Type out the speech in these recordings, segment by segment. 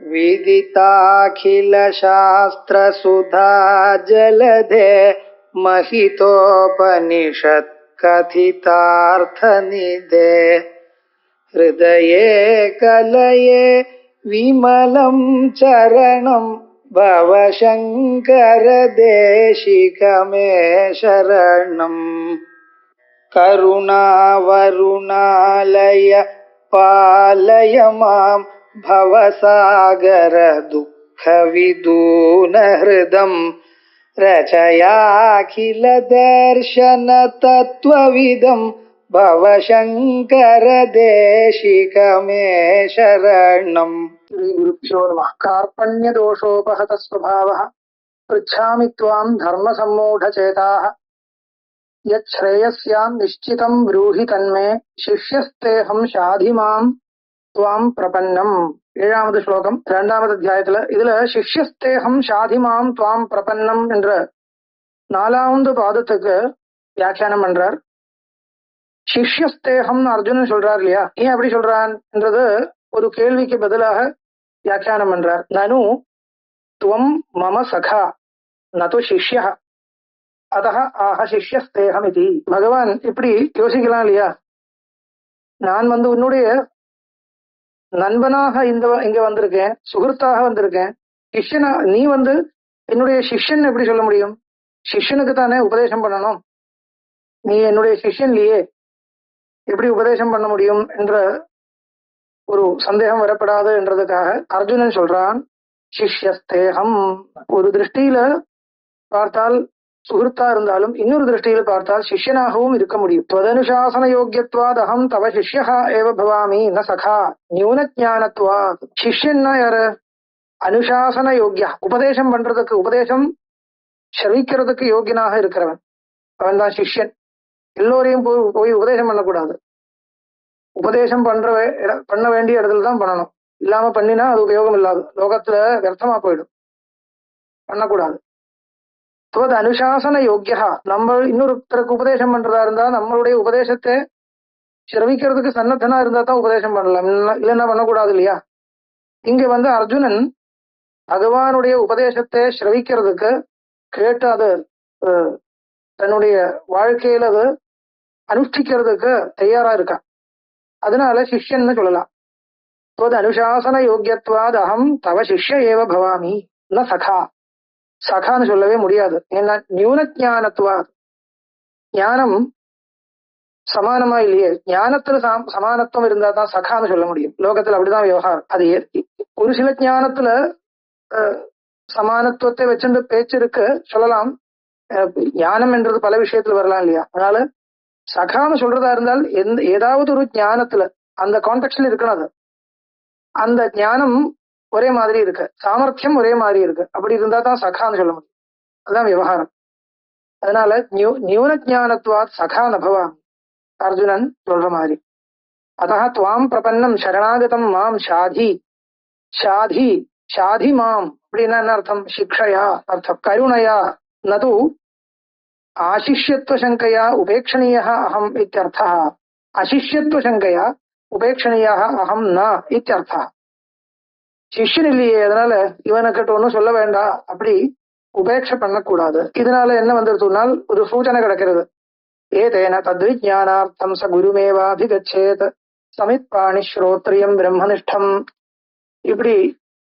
विदिताखिलशास्त्रसुधा जलधे महितोपनिषत् कथितार्थनिधे हृदये कलये विमलं चरणं भवशङ्कर देशिकमे शरणम् करुणावरुणालय पालय मां भवसागर दुःखविदूनहृदं रचयाखिल दर्शन तत्त्वविदं भवशङ्कर देशिकमे शरणम्। श्रीगुरुभ्यो नमः। कार्पण्यदोषोपहत स्वभावः पृच्छामि त्वां धर्मसम्मूढचेताः यच्छ्रेयस्यां निश्चितं ब्रूहि तन्मे शिष्यस्तेहं शाधिमां त्वां प्रपन्नम्. ஏழாவது ஸ்லோகம் இரண்டாவது அத்தியாயத்துல இதுல சிஷ்யஸ்தேகம் ஷாதிமாம் துவாம் பிரபன்னம் என்ற நாலாவது பாதத்துக்கு வியாக்கியானம் பண்றார். சிஷ்யஸ்தேகம் அர்ஜுனன் சொல்றார் இல்லையா, ஏன் அப்படி சொல்றான் என்றது ஒரு கேள்விக்கு பதிலாக வியாக்கியானம் பண்றார். நனு துவம் மம சகா நது சிஷ்யா அதஹ ஆஹ சிஷ்யஸ்தேகம் இது. பகவான் இப்படி யோசிக்கலாம் இல்லையா, நான் உன்னுடைய நண்பனாக இங்க வந்திருக்கேன், சுகிருத்தாக வந்திருக்கேன், சிஷ்யனா நீ என்னுடைய சிஷ்யன் எப்படி சொல்ல முடியும்? சிஷ்யனுக்கு தானே உபதேசம் பண்ணணும், நீ என்னுடைய சிஷ்யன் இல்லையே, எப்படி உபதேசம் பண்ண முடியும் என்ற ஒரு சந்தேகம் வரப்படாது என்றதுக்காக அர்ஜுனன் சொல்றான் சிஷ்யஸ்தேகம். ஒரு திருஷ்டியில பார்த்தால் சுகிருத்தா இருந்தாலும் இன்னொரு திருஷ்டியில பார்த்தால் சிஷ்யனாகவும் இருக்க முடியும். त्वदनुशासन யோக்கியத்வாத் அகம் தவ சிஷ்யஹ ஏவ பவாமி ந சகா நியூன ஞானத்வாத். சிஷ்யன்னா யாரு? அனுசாசன யோக்கியா, உபதேசம் பண்றதுக்கு, உபதேசம் ஸ்ரவிக்கிறதுக்கு யோகியனாக இருக்கிறவன் அவன் தான் சிஷ்யன். எல்லோரையும் போய் உபதேசம் பண்ணக்கூடாது. உபதேசம் பண்ண வேண்டிய இடத்துல தான் பண்ணணும். இல்லாம பண்ணினா அது உபயோகம் இல்லாது, லோகத்துல வியர்த்தமா போயிடும், பண்ணக்கூடாது. அனுசாசன யோக்கியா, நம்ம இன்னொருத்தருக்கு உபதேசம் பண்றதா இருந்தா நம்மளுடைய உபதேசத்தை சிரவிக்கிறதுக்கு சன்னத்தனா இருந்தா தான் உபதேசம் பண்ணலாம், இல்லைன்னா பண்ணக்கூடாது இல்லையா. இங்க அர்ஜுனன் பகவானுடைய உபதேசத்தை சிரவிக்கிறதுக்கு கேட்டு அது தன்னுடைய வாழ்க்கையில அது அனுஷ்டிக்கிறதுக்கு தயாரா இருக்கான். அதனால சிஷ்யன்னு சொல்லலாம். அனுசாசன யோக்கியத்வாத் அகம் தவ சிஷ்ய ஏவ பவாமி ந சகா. சகான்னு சொல்லவே முடியாது, ஏன்னா நியூன ஞானத்துவா, ஞானம் சமானமா இல்லையே. ஞானத்துல சமானத்துவம் இருந்தா தான் சகான்னு சொல்ல முடியும். லோகத்துல அப்படிதான் விவகாரம். அது ஒரு சில ஞானத்துல சமானத்துவத்தை வச்சுட்டு பேச்சு இருக்கு, சொல்லலாம். ஞானம் என்றது பல விஷயத்துல வரலாம் இல்லையா. அதனால சகான்னு சொல்றதா இருந்தால் ஏதாவது ஒரு ஞானத்துல அந்த கான்டெக்ட்ல இருக்கணும். அது அந்த ஞானம் ஒரே மாதிரி இருக்கு, சாமர்த்தியம் ஒரே மாதிரி இருக்கு, அப்படி இருந்தா தான் சகான்னு சொல்ல முடியும். அதுதான் விவகாரம். அதனால நியூன ஞானத்வாத் சகா நபவாமி, அர்ஜுனன் சொல்ற மாதிரி. அதா துவாம் பிரபன்னம் சரணாகதம் மாம் ஷாதி. ஷாதி ஷாதி மாம் அப்படின்னா என்ன அர்த்தம்? சிக்ஷயா அர்த்தம், கருணையா, நது ஆசிஷ்யத்துவ சங்கையா உபேக்ஷணீய அகம் இத்தியர்த்தா. அசிஷ்யத்துவ சங்கையா உபேக்ஷணீய அகம் ந இத்தியர்த்தா. சிஷ்யன் இல்லையே, அதனால இவனுக்கிட்ட ஒன்னும் சொல்ல வேண்டாம், அப்படி உபேட்சை பண்ணக்கூடாது. இதனால என்ன வந்துருத்துனால் ஒரு சூச்சனை கிடக்கிறது. ஏதேன தத்விஜானார்த்தம் ச குருமேவாபிகச்சேத் சமித்பாணி ஸ்ரோத்ரியம் பிரம்மனிஷ்டம். இப்படி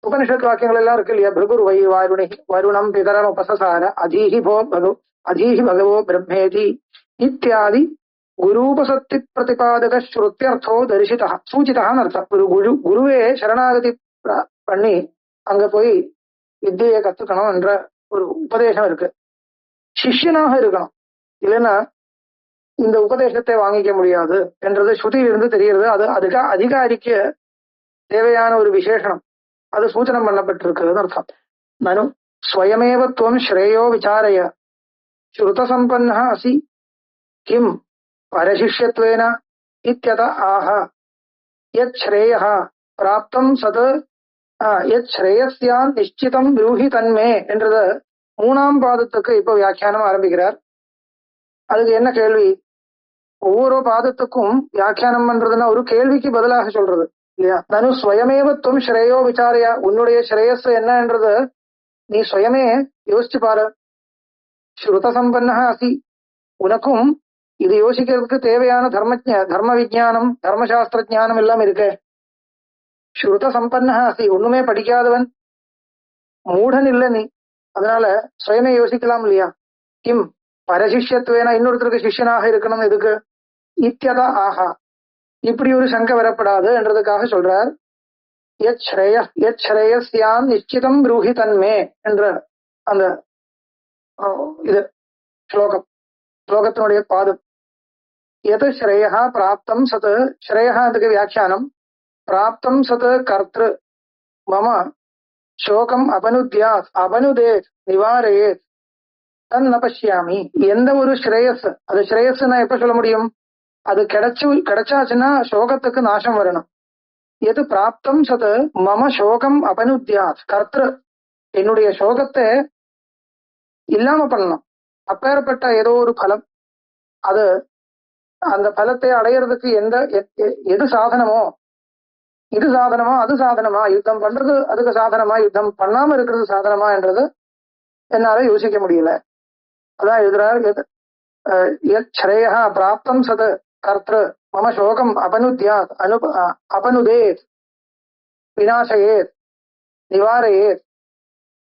உபனிஷத் வாக்கியங்கள் எல்லாம் இருக்கு இல்லையா. பிருகுர் வை வாருணி வருணம் பிதரம் உபசசார அதீஹி பகவோ பிரம்மேதி இத்தியாதி குரூபசக்தி பிரதிபாதக ஸ்ருத்தியர்த்தோ தரிசிதா சூச்சிதான்னு அர்த்தம். ஒரு குருவே சரணாகதி பண்ணி அங்க போய் வித்தியை கத்துக்கணும் என்ற ஒரு உபதேசம் இருக்கு. சிஷ்யனாக இருக்கணும், இல்லைன்னா இந்த உபதேசத்தை வாங்கிக்க முடியாது என்றது ஸ்ருதியிலிருந்து தெரிகிறது. அது அதுக்கு அதிகாரிக்கு தேவையான ஒரு விசேஷனம், அது சூச்சனம் பண்ணப்பட்டிருக்குன்னு அர்த்தம். நனு ஸ்வயமேவத்வம் ஸ்ரேயோ விசாரய ஸ்ருத சம்பன்ன அசி கிம் பரசிஷ்யத்வேன இத்யத ஆஹ யத் ஸ்ரேயः பிராப்தம் சத் யத் ஸ்ரேயஸ்யான் நிச்சிதம் ப்ரூஹி தன்மே என்றது மூணாம் பாதத்துக்கு இப்போ வியாக்கியானம் ஆரம்பிக்கிறார். அதுக்கு என்ன கேள்வி? ஒவ்வொரு பாதத்துக்கும் வியாக்கியானம் பண்றதுன்னா ஒரு கேள்விக்கு பதிலாக சொல்றது. இல்லையா? நனு ஸ்வயமேவத்துவம் ஸ்ரேயோ விசாரியா, உன்னுடைய ஸ்ரேயஸ் என்னன்றது நீ சுயமே யோசிச்சு பாரு. ஸ்ருத சம்பன்னா அசி, உனக்கும் இது யோசிக்கிறதுக்கு தேவையான தர்ம விஜானம் தர்மசாஸ்திர ஜானம் எல்லாம் இருக்கு. ஸ்ருத சம்பன்னா அசி, ஒண்ணுமே படிக்காதவன் மூடன் இல்ல நீ, அதனால சுயமே யோசிக்கலாம் இல்லையா? கிம் பரசிஷ்யத்துவேனா, இன்னொருத்தருக்கு சிஷ்யனாக இருக்கணும் எதுக்கு? இத்தியதா ஆஹா, இப்படி ஒரு சங்கை வரப்படாது என்றதுக்காக சொல்றார். யத் ஸ்ரேயஸ்யான் நிச்சிதம் ப்ரூஹி தன்மே என்ற அந்த இது ஸ்லோகத்தினுடைய பாதம். எது ஸ்ரேயா பிராப்தம் சத், ஸ்ரேயா அதுக்கு வியாக்கியானம், பிராப்தம் சத் கர்த்திரு மம சோகம் அபனுத்யாத் அபனுதேத் நிவாரயேத் தன் ந பஷ்யாமி. எந்த ஒரு ஸ்ரேயஸ், அது ஸ்ரேயஸ்னா எப்ப சொல்ல முடியும்? அது கிடைச்சாச்சுன்னா சோகத்துக்கு நாசம் வரணும். எது பிராப்தம் சத் மம சோகம் அபனுத்யாத், கர்த்திரு என்னுடைய சோகத்தை இல்லாம பண்ணணும். அப்பேற்பட்ட ஏதோ ஒரு பலம், அது அந்த பலத்தை அடையிறதுக்கு எது சாதனமோ, இது சாதனமா அது சாதனமா, யுத்தம் பண்றது அதுக்கு சாதனமா, யுத்தம் பண்ணாம இருக்கிறது சாதனமா என்றது என்னால யோசிக்க முடியல. அதான் எழுதுறார். ஸ்ரேயா பிராப்தம் சத் கர்த்திரு மம சோகம் அபனுத்யாத் அபனுதேத் விநாசயேத் நிவாரயேத்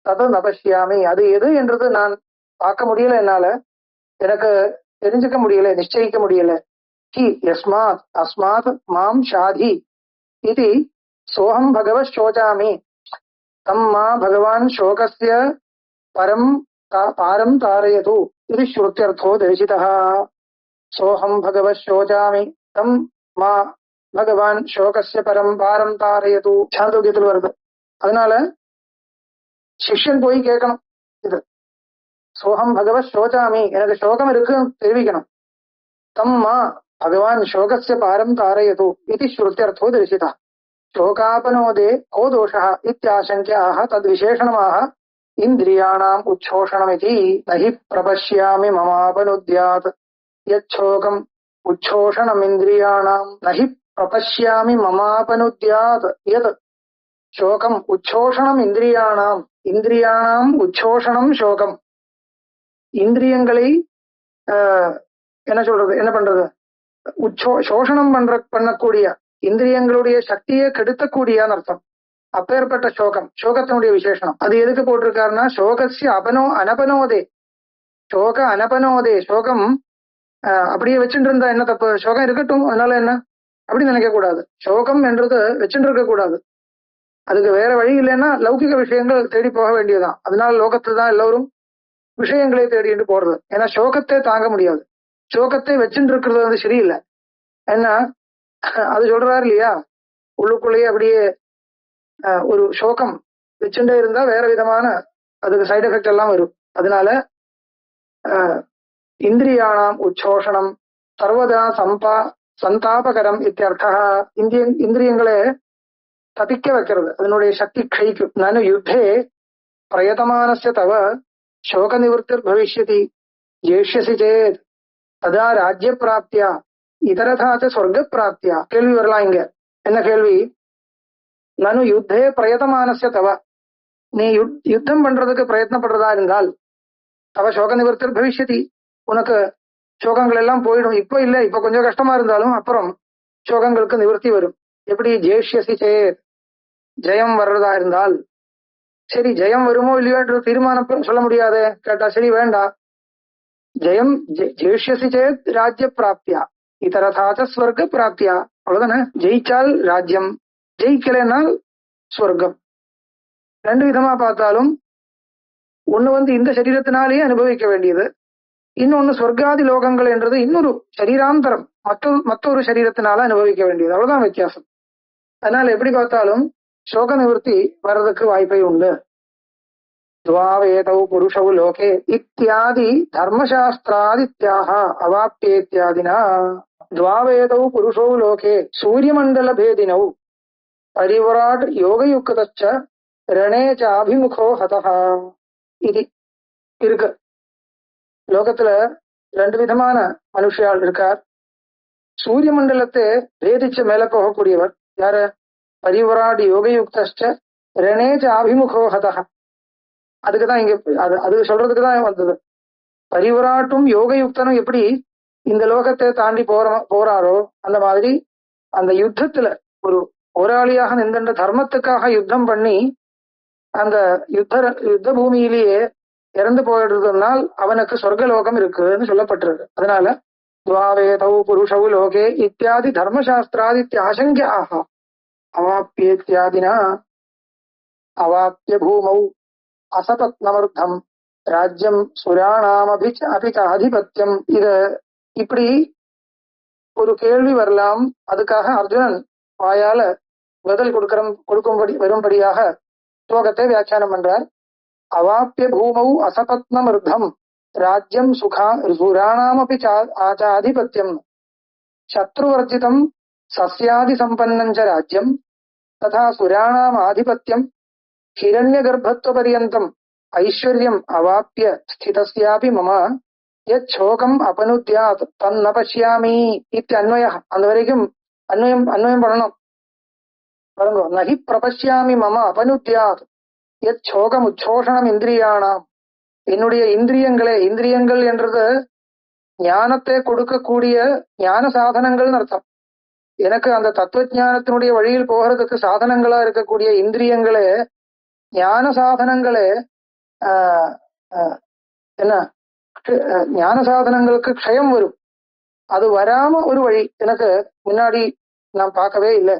தது நபஷ்யாமி. அது எது என்றது நான் பார்க்க முடியல, என்னால எனக்கு தெரிஞ்சுக்க முடியல, நிச்சயிக்க முடியல. கி யஸ்மாத் அஸ்மாத் மாம் ஷாதி இது சோஹம் பகவத் சோச்சாமி தம் மா பகவான் சோகஸ்ய பாரம் தாரயது இது ஸ்ருத்யர்த்தோ தரிசிதः. சோஹம் பகவத் சோச்சாமி தம் மா பகவான் சோகஸ்ய பாரம் தாரயது சாந்தோக்கியத்தில் வருது. அதனால சிஷ்யன் போய் கேட்கணும், இது சோகம் பகவத் சோச்சாமி, எனக்கு சோகம் இருக்கு தெரிவிக்கணும். தம் மா பகவான் சோகஸ்ய பாரம் தாரயது இது ஸ்ருத்யர்த்தோ தரிசிதா. சோகாபனோதே கோ தோஷः இத்யாசங்கியாः தத் விசேஷணமாக இந்திரியாணாம் உச்சோஷணமிதி நஹி பிரபஷ்யாமி மமாபனுத்யாத் யச்சோகம் உச்சோஷணம் இந்திரியாணாம் நஹி பிரபஷ்யாமி மமாபனுத்யாத் யத் சோகம் உச்சோஷணம் இந்திரியாணாம், இந்திரியாணாம் உச்சோஷணம் சோகம், இந்திரியங்களை என்ன சொல்றது, என்ன பண்றது, சோஷணம் பண்ணக்கூடிய இந்திரியங்களுடைய சக்தியை கெடுத்தக்கூடியான்னு அர்த்தம். அப்பேற்பட்ட சோகம், சோகத்தினுடைய விசேஷனம். அது எதுக்கு போட்டிருக்காருன்னா சோகசிய அனபனோதே, சோக அனபனோதே, சோகம் அப்படியே வச்சுட்டு இருந்தா என்ன தப்பு? சோகம் இருக்கட்டும், அதனால என்ன அப்படி நினைக்க கூடாது. சோகம் என்றது வச்சுட்டு இருக்க கூடாது. அதுக்கு வேற வழி இல்லைன்னா லௌகிக விஷயங்கள் தேடி போக வேண்டியதுதான். அதனால லோகத்துல தான் எல்லோரும் விஷயங்களை தேடிட்டு போறது. ஏன்னா சோகத்தை தாங்க முடியாது. சோகத்தை வச்சுட்டு இருக்கிறது வந்து சரியில்லை. ஏன்னா அது சொல்றாரு இல்லையா, உள்ளுக்குள்ளேயே அப்படியே ஒரு சோகம் வச்சுட்டே இருந்தா வேற விதமான அதுக்கு சைடு எஃபெக்ட் எல்லாம் வரும். அதனால இந்திரியாணாம் உச்சோஷணம் சர்வதா சந்தாபகரம் இத்தியர்த்தா. இந்திரியங்களை தப்பிக்க வைக்கிறது, அதனுடைய சக்தி க்ஷயிக்கும். நானு யுத்தே பிரயத்தமானஸ்ய தவ சோக நிவர்த்திர் பவிஷ்யதி ஜேஷ்யசி சேத் ததா ராஜ்ய பிராப்தியா இதரதாச்ச சொர்க்க பிராப்தியா. கேள்வி வரலாம் இங்க. என்ன கேள்வி? நானு யுத்தே பிரயத்தமானஸ்ய தவ, நீ யுத்தம் பண்றதுக்கு பிரயத்னப்படுறதா இருந்தால் தவ சோக நிவர்த்திர் பவிஷ்யதி, உனக்கு சோகங்கள் எல்லாம் போயிடும். இப்போ இல்ல, இப்ப கொஞ்சம் கஷ்டமா இருந்தாலும் அப்புறம் சோகங்களுக்கு நிவர்த்தி வரும். எப்படி? ஜேஷ்யசி சேத், ஜெயம் வர்றதா இருந்தால். சரி, ஜெயம் வருமோ இல்லையோ தீர்மானம் சொல்ல முடியாது. கேட்டா சரி வேண்டாம், ஜெயம் ஜெயிஷ்யசி சேத் ராஜ்ய பிராப்தியா இதரதாச்ச ஸ்வர்க்க பிராப்தியா. அவ்வளவுதானே? ஜெயிச்சால் ராஜ்யம், ஜெயிக்கலைனால் ஸ்வர்க்கம். ரெண்டு விதமா பார்த்தாலும் ஒண்ணு வந்து இந்த சரீரத்தினாலேயே அனுபவிக்க வேண்டியது, இன்னொன்னு சொர்க்காதி லோகங்கள் என்றது இன்னொரு சரீராந்தரம் மற்றொரு சரீரத்தினால அனுபவிக்க வேண்டியது. அவ்வளவுதான் வித்தியாசம். அதனால எப்படி பார்த்தாலும் சோக நிவர்த்தி வர்றதுக்கு வாய்ப்பை உண்டு. துவாவேதௌ புருஷௌ லோகே இத்தியாதி தர்மசாஸ்திராதித்யாக அவாப்யேத்யாதினா. துவாவேதௌ புருஷௌ லோகே சூரியமண்டல பேதினௌ பரிவராட் யோகயுக்தச்ச ரணே சாபிமுகோ ஹதஹ. இது இருக்கு. லோகத்துல ரெண்டு விதமான மனுஷியால் இருக்கார். சூரிய மண்டலத்தை பேதிச்சு மேல போகக்கூடியவர் யாரு? பரிவராட் யோகயுக்தஷ்ட ரணேஜ அபிமுகோஹதா. அதுக்குதான் இங்க அது சொல்றதுக்குதான் வந்தது. பரிவராட்டும் யோகயுக்தனும் எப்படி இந்த லோகத்தை தாண்டி போறாரோ அந்த மாதிரி அந்த யுத்தத்துல ஒரு போராளியாக நின்ற தர்மத்துக்காக யுத்தம் பண்ணி அந்த யுத்த பூமியிலேயே இறந்து போயிடுறதுனால் அவனுக்கு சொர்க்கலோகம் இருக்குன்னு சொல்லப்பட்டிருக்கு. அதனால துவாவேதௌ புருஷௌ லோகே இத்தியாதி தர்மசாஸ்திராதித்யாசங்கியாக அவாப்பியேத்யாதினா அவாப்பிய பூமௌ அசபத்னவர்த்தம் ராஜ்யம் சுராணாமபிச்சாதிபத்தியம். இத இப்படி ஒரு கேள்வி வரலாம். அதுக்காக அர்ஜுனன் வாயால பதில் வரும்படியாக ஸ்லோகத்தை வியாக்கியானம் பண்றார். அவாப்பிய பூமௌ அசபத்னமிருத்தம் ராஜ்யம் சுராணாமபி ஆச்சாதிபத்தியம் சத்ருவர்ஜிதம் சஸ்யாதி சம்பன்னஞ்ச ராஜ்யம் ததா சுராணாம் ஆதிபத்தியம் ஹிரண்யகர்ப்பத்வ பர்யந்தம் ஐஸ்வர்யம் அவாப்பிய ஸ்திதஸ்யாபி மம யச்சோகம் அபனுத்யாத் தன்ன பஷ்யாமி இத்தியன்வய. அந்த வரைக்கும் அன்வயம் பண்ணணும் பாருங்க. நஹி பிரபஷ்யாமி மம அபனுத்யாத் யச்சோகம் உச்சோஷணம் இந்திரியானாம். என்னுடைய இந்திரியங்கள் என்றது ஞானத்தை கொடுக்கக்கூடிய ஞான சாதனங்கள்னு அர்த்தம். எனக்கு அந்த தத்துவ ஞானத்தினுடைய வழியில் போகிறதுக்கு சாதனங்களா இருக்கக்கூடிய இந்திரியங்களே ஞான சாதனங்களே என்ன ஞான சாதனங்களுக்கு க்ஷயம் வரும். அது வராம ஒரு வழி எனக்கு முன்னாடி நான் பார்க்கவே இல்லை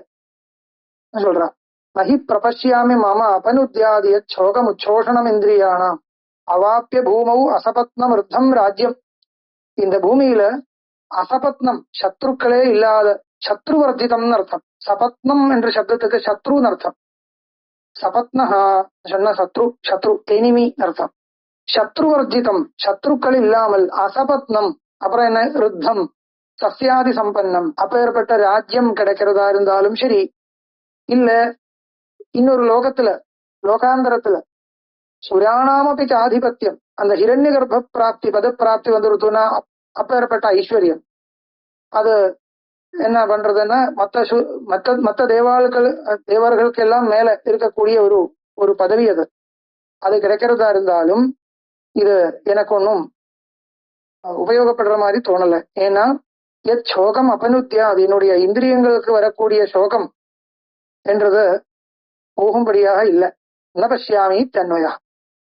சொல்றான். நஹி பிரபஷ்யாமி மம அபனுத்யாதிய சோகம் உச்சோஷணம் இந்திரியானாம் அவாப்பிய பூமௌ அசபத்னம் ருத்தம் ராஜ்யம். இந்த பூமியில அசபத்னம் சத்ருக்களே இல்லாத சத்ருவர்ஜிதம்னு அர்த்தம். சபத்னம் என்ற சப்தத்துக்கு சத்ருன்னு அர்த்தம். சபத்னஹா சொன்ன சத்ரு எனிமி அர்த்தம். சத்ருவர்ஜிதம் சத்ருக்கள் இல்லாமல் அசபத்னம் அப்புறம் என்ன ருத்தம் சஸ்யாதி சம்பன்னம் அப்பேற்பட்ட ராஜ்யம் கிடைக்கிறதா இருந்தாலும் சரி, இல்ல இன்னொரு லோகாந்தரத்துல சுராணாமபி ஆதிபத்தியம் அந்த ஹிரண்ய கர்ப்ப பிராப்தி பத பிராப்தி வந்துருத்துனா அப்பேற்பட்ட ஐஸ்வர்யம். அது என்ன பண்றதுன்னா மற்ற தேவர்களுக்கு எல்லாம் மேல இருக்கக்கூடிய ஒரு பதவி அது கிடைக்கிறதா இருந்தாலும் இது எனக்கு ஒன்றும் உபயோகப்படுற மாதிரி தோணல. ஏன்னா சோகம் அபனுத்தியா அது என்னுடைய இந்திரியங்களுக்கு வரக்கூடிய சோகம் என்றது போகும்படியாக இல்லை. ந பஷ்யாமி தன்வயா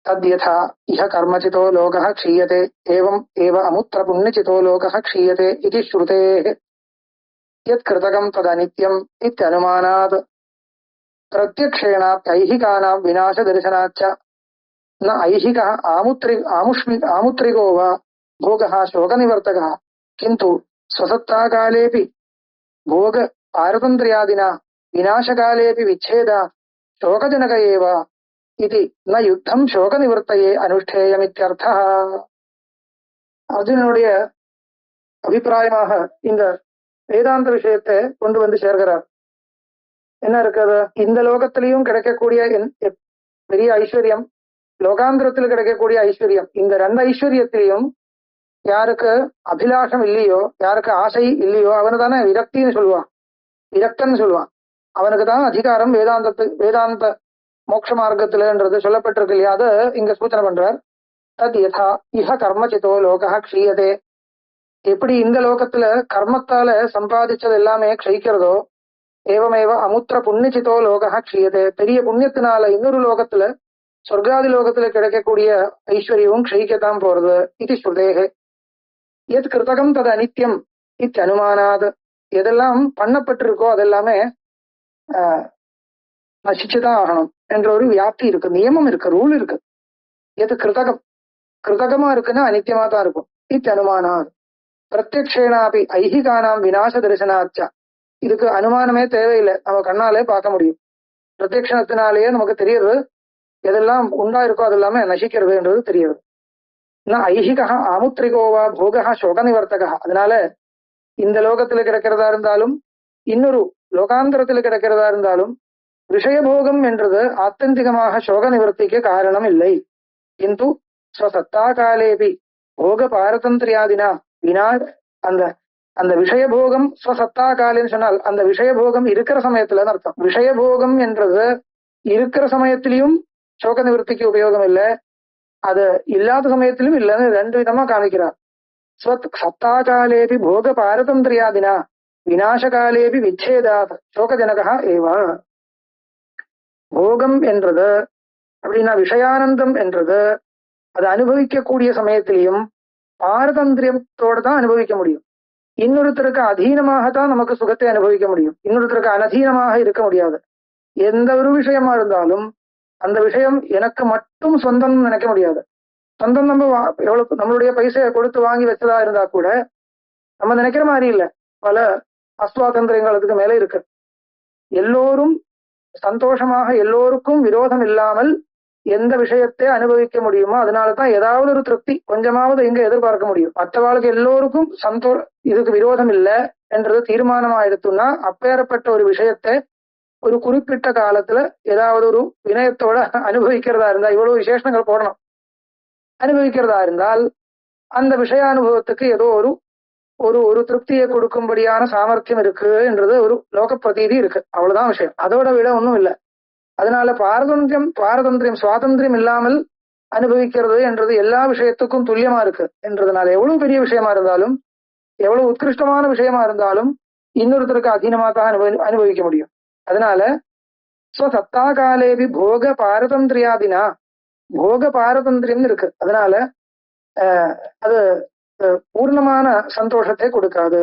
தத்யதா இஹ கர்மசிதோ லோகः க்ஷீயதே ஏவம் ஏவ அமுத்திர புண்ணியசிதோ லோகः க்ஷீயதே இதி ஸ்ருதேः யத் கிருதகம் ததநித்யம் இத்யனுமானாத் பிரத்யக்ஷேணாப்யைஹிகானாம் விநாச தரிசனாச்ச ந ஐஹிகः ஆமுத்ரிகோ வா भोगः शोकनिवर्तकः किन्तु स्वसत्ताकालेऽपि भोग पारतन्त्र्यादिना विनाशकालेऽपि विच्छेदा शोकजनक एव इति न युद्धं शोकनिवृत्तये अनुष्ठेयमित्यर्थः. அர்ஜுனனுடைய அபிப்பிராயமாக இந்த வேதாந்த விஷயத்தை கொண்டு வந்து சேர்க்கிறார். என்ன இருக்குது, இந்த லோகத்திலையும் கிடைக்கக்கூடிய பெரிய ஐஸ்வர்யம், லோகாந்திரத்தில் கிடைக்கக்கூடிய ஐஸ்வர்யம், இந்த ரெண்டு ஐஸ்வர்யத்திலையும் யாருக்கு அபிலாஷம் இல்லையோ, யாருக்கு ஆசை இல்லையோ அவனு தானே விரக்தின்னு சொல்லுவான், விரக்தன்னு சொல்லுவான். அவனுக்கு தான் அதிகாரம் வேதாந்த மோட்ச மார்க்கத்துலன்றது சொல்லப்பட்டிருக்கு இல்லையா, அது இங்க சூச்சனை பண்றார். தத் யதா இஹ கர்மசிதோ லோகः க்ஷீயதே, எப்படி இந்த லோகத்துல கர்மத்தால சம்பாதிச்சது எல்லாமே க்ஷயிக்கிறதோ, ஏவமேவ அமுத்திர புண்ணியசிதோ லோகः க்ஷீயதே, பெரிய புண்ணியத்தினால இன்னொரு லோகத்துல சொர்க்காதி லோகத்துல கிடைக்கக்கூடிய ஐஸ்வர்யமும் க்ஷயிக்கத்தான் போறது. இது ஸ்ருதேஹே எத் கிருதகம் தது அனித்யம் இத்தனுமானாத், எதெல்லாம் பண்ணப்பட்டிருக்கோ அதெல்லாமே நசிச்சுதான் ஆகணும் என்ற ஒரு வியாப்தி இருக்கு, நியமம் இருக்கு, ரூல் இருக்கு. எது கிருதகமா இருக்குன்னா அனித்தியமா தான் இருக்கும். இத்தனுமானாத் பிரத்யக்ஷேனாபி ஐஹிகானாம் விநாச தரிசனாச்சா, இதுக்கு அனுமானமே தேவையில்லை, நம்ம கண்ணாலே பார்க்க முடியும். பிரத்யக்ஷணத்தினாலேயே நமக்கு தெரியுது எதெல்லாம் உண்டா இருக்கோ அதெல்லாமே நசிக்கிறதுன்றது தெரியுது. ஐஹிகா ஆமுத்ரிகோவா போகா சோக நிவர்த்தகா, அதனால இந்த லோகத்துல கிடைக்கிறதா இருந்தாலும் இன்னொரு லோகாந்தரத்துல கிடைக்கிறதா இருந்தாலும் விஷயபோகம் என்றது ஆத்தந்திகமாக சோக நிவர்த்திக்கு காரணம் இல்லை. கிந்து ஸ்வசத்தா காலேபி போக பாரதந்திரியாதினா அந்த அந்த விஷயபோகம் ஸ்வசத்தா காலின்னு சொன்னால் அந்த விஷயபோகம் இருக்கிற சமயத்துலன்னு அர்த்தம். விஷயபோகம் என்றது இருக்கிற சமயத்திலையும் சோக நிவர்த்திக்கு உபயோகம் இல்லை, அது இல்லாத சமயத்திலும் இல்லைன்னு ரெண்டு விதமா காமிக்கிறார். சத்தா காலேபி போக பாரதந்திரியாதினா விநாசகாலேபி விச்சேதாத் சோகஜனகா ஏவா. போகம் என்றது அப்படின்னா விஷயானந்தம் என்றது அது அனுபவிக்கக்கூடிய சமயத்திலையும் பாரதந்திரியத்தோடு தான் அனுபவிக்க முடியும். இன்னொருத்தருக்கு அதீனமாகத்தான் நமக்கு சுகத்தை அனுபவிக்க முடியும், இன்னொருத்தருக்கு அனதீனமாக இருக்க முடியாது. எந்த ஒரு விஷயமா இருந்தாலும் அந்த விஷயம் எனக்கு மட்டும் சொந்தம் நினைக்க முடியாது. சொந்தம் நம்ம எவ்வளவு நம்மளுடைய பைசையை கொடுத்து வாங்கி வச்சதா இருந்தா கூட நம்ம நினைக்கிற மாதிரி இல்லை, பல அஸ்வாதந்திரங்கள் அதுக்கு மேல இருக்கு. எல்லோரும் சந்தோஷமாக எல்லோருக்கும் விரோதம் இல்லாமல் எந்த விஷயத்தை அனுபவிக்க முடியுமோ அதனாலதான் ஏதாவது ஒரு திருப்தி கொஞ்சமாவது இங்க எதிர்பார்க்க முடியும். மற்றவாளுக்கு எல்லோருக்கும் இதுக்கு விரோதம் இல்லை என்றது தீர்மானம் ஆயிடுத்துன்னா அப்பேறப்பட்ட ஒரு விஷயத்தை ஒரு குறிப்பிட்ட காலத்துல ஏதாவது ஒரு வினயத்தோட அனுபவிக்கிறதா இருந்தா, இவ்வளவு விசேஷங்கள் போடணும், அனுபவிக்கிறதா இருந்தால் அந்த விஷய அனுபவத்துக்கு ஏதோ ஒரு ஒரு ஒரு திருப்தியை கொடுக்கும்படியான சாமர்த்தியம் இருக்கு என்றது ஒரு லோக பிரதீதி இருக்கு, அவ்வளவுதான் விஷயம். அதோட விட ஒன்றும் இல்லை. அதனால பாரதந்திரியம் சுவாதந்திரியம் இல்லாமல் அனுபவிக்கிறது என்றது எல்லா விஷயத்துக்கும் துல்லியமா இருக்கு என்றதுனால எவ்வளவு பெரிய விஷயமா இருந்தாலும் எவ்வளவு உத்கிருஷ்டமான விஷயமா இருந்தாலும் இன்னொருத்தருக்கு அதீனமா தான் அனுபவிக்க முடியும். அதனால ஸ்வசத்தா காலேபி போக பாரதந்திரியாதினா போக பாரதந்திரியம் இருக்கு. அதனால அது பூர்ணமான சந்தோஷத்தை கொடுக்காது.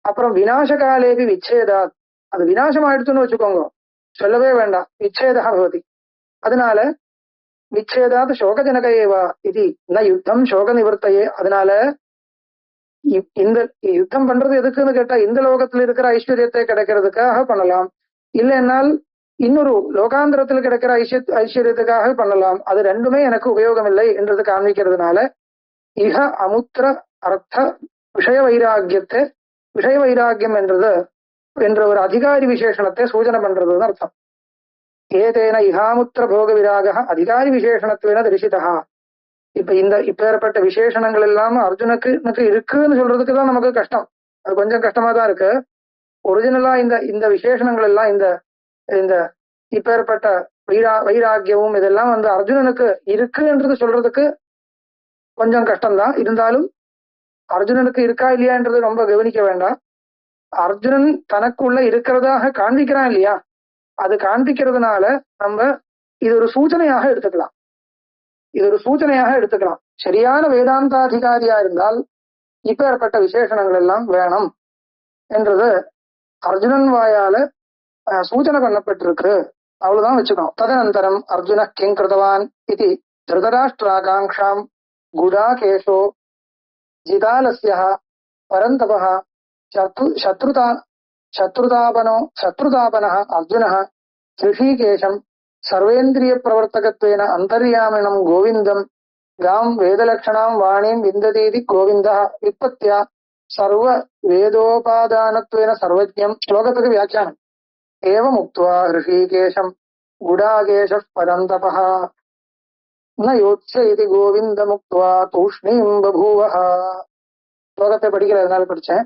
அப்புறம் விநாச காலேபி விச்சேதா, அது விநாசம் ஆயிடுச்சுன்னு வச்சுக்கோங்க, சொல்லவே வேண்டாம், விச்சேதா பவதி. அதனால விச்சேதாத் சோகஜனக ஏவா இது ந யுத்தம் சோக நிவர்த்தையே. அதனால இந்த யுத்தம் பண்றது எதுக்குன்னு கேட்டா இந்த லோகத்துல இருக்கிற ஐஸ்வர்யத்தை கிடைக்கிறதுக்காக பண்ணலாம், இல்லைன்னால் இன்னொரு லோகாந்திரத்தில் கிடைக்கிற ஐஸ்வர்யத்துக்காக பண்ணலாம். அது ரெண்டுமே எனக்கு உபயோகம் இல்லை என்றது காண்பிக்கிறதுனால இஹ அமுத்திர அர்த்த விஷய வைராகியத்தை விஷய வைராகியம் என்றது என்ற ஒரு அதிகாரி விசேஷணத்தை சூச்சனை பண்றதுன்னு அர்த்தம். ஏதேன இஹாமுத்திர போக விராக அதிகாரி விசேஷணத்துவேன தரிசிதா. இப்ப ஏற்பட்ட விசேஷணங்கள் எல்லாம் அர்ஜுனுக்கு இருக்குன்னு சொல்றதுக்கு தான் நமக்கு கஷ்டம், அது கொஞ்சம் கஷ்டமா தான் இருக்கு. ஒரிஜினலா இந்த விசேஷணங்கள் எல்லாம் இந்த இப்ப ஏற்பட்ட வைராகியமும் இதெல்லாம் அர்ஜுனனுக்கு இருக்குன்றது சொல்றதுக்கு கொஞ்சம் கஷ்டம்தான். இருந்தாலும் அர்ஜுனனுக்கு இருக்கா இல்லையான்றது ரொம்ப கவனிக்க வேண்டாம். அர்ஜுனன் தனக்குள்ள இருக்கிறதாக காண்பிக்கிறான் இல்லையா, அது காண்பிக்கிறதுனால நம்ம இது ஒரு சூச்சனையாக எடுத்துக்கலாம். சரியான வேதாந்தாதிகாரியா இருந்தால் இப்ப ஏற்பட்ட விசேஷணங்கள் எல்லாம் வேணும் என்றது அர்ஜுனன் வாயால சூச்சனை பண்ணப்பட்டிருக்கு, அவ்வளவுதான் வச்சுக்கணும். ததனந்தரம் அர்ஜுன கிங் கிருதவான் இது திருதராஷ்டிராகாங்ஷாம் குடாகேஷோ ஜிதாலஸ்ய பரந்தபः சத்ருதாபனः அர்ஜுனः ரிஷிகேஷம் சர்வேந்திரிய பிரவர்த்தகத்வேன அந்தர்யாமினம் கோவிந்தம் காம் வேதலக்ஷணாம் வாணிம் விந்ததீதி கோவிந்தः விப்பத்யா சர்வ வேதோபாதானத்வேன சர்வஜ்ஞம். ஸ்லோகத்துக்கு வியாக்கியானம். ஏவம் உக்த்வா ரிஷிகேஷம் குடாகேஷः பரந்தபः ந யோத்ஸ இதி கோவிந்தமுக்த்வா தூஷ்ணீம் பபூவः. ஸ்லோகத்தை படிக்கிறதுனால படிச்சேன்,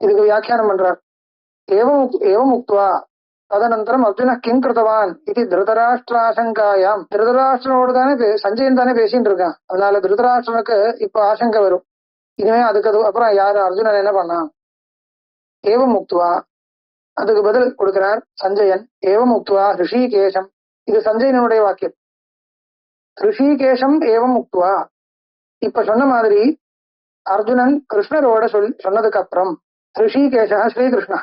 இதுக்கு வியாக்கியானம் பண்றார். ஏவம் உக்த்வா ததனந்தரம் அர்ஜுன கிங் கிருதவான் இது திருதராஷ்டிராசங்காயாம். திருதராஷ்டிரனோடு தானே சஞ்சயன் தானே பேசிட்டு இருக்கான், அதனால திருதராஷ்டிரனுக்கு இப்ப ஆசங்கை வரும், இனிமே அதுக்கு அப்புறம் யாரு அர்ஜுனன் என்ன பண்ணான். ஏவம் உக்த்வா அதுக்கு பதில் கொடுக்கிறார் சஞ்சயன். ஏவம் உக்த்வா ரிஷிகேஷம், இது சஞ்சயனுடைய வாக்கியம். ரிஷிகேஷம் ஏவம் உக்த்வா, இப்ப சொன்ன மாதிரி அர்ஜுனன் கிருஷ்ணரோட சொன்னதுக்கு அப்புறம் ரிஷிகேஷா ஸ்ரீகிருஷ்ணா,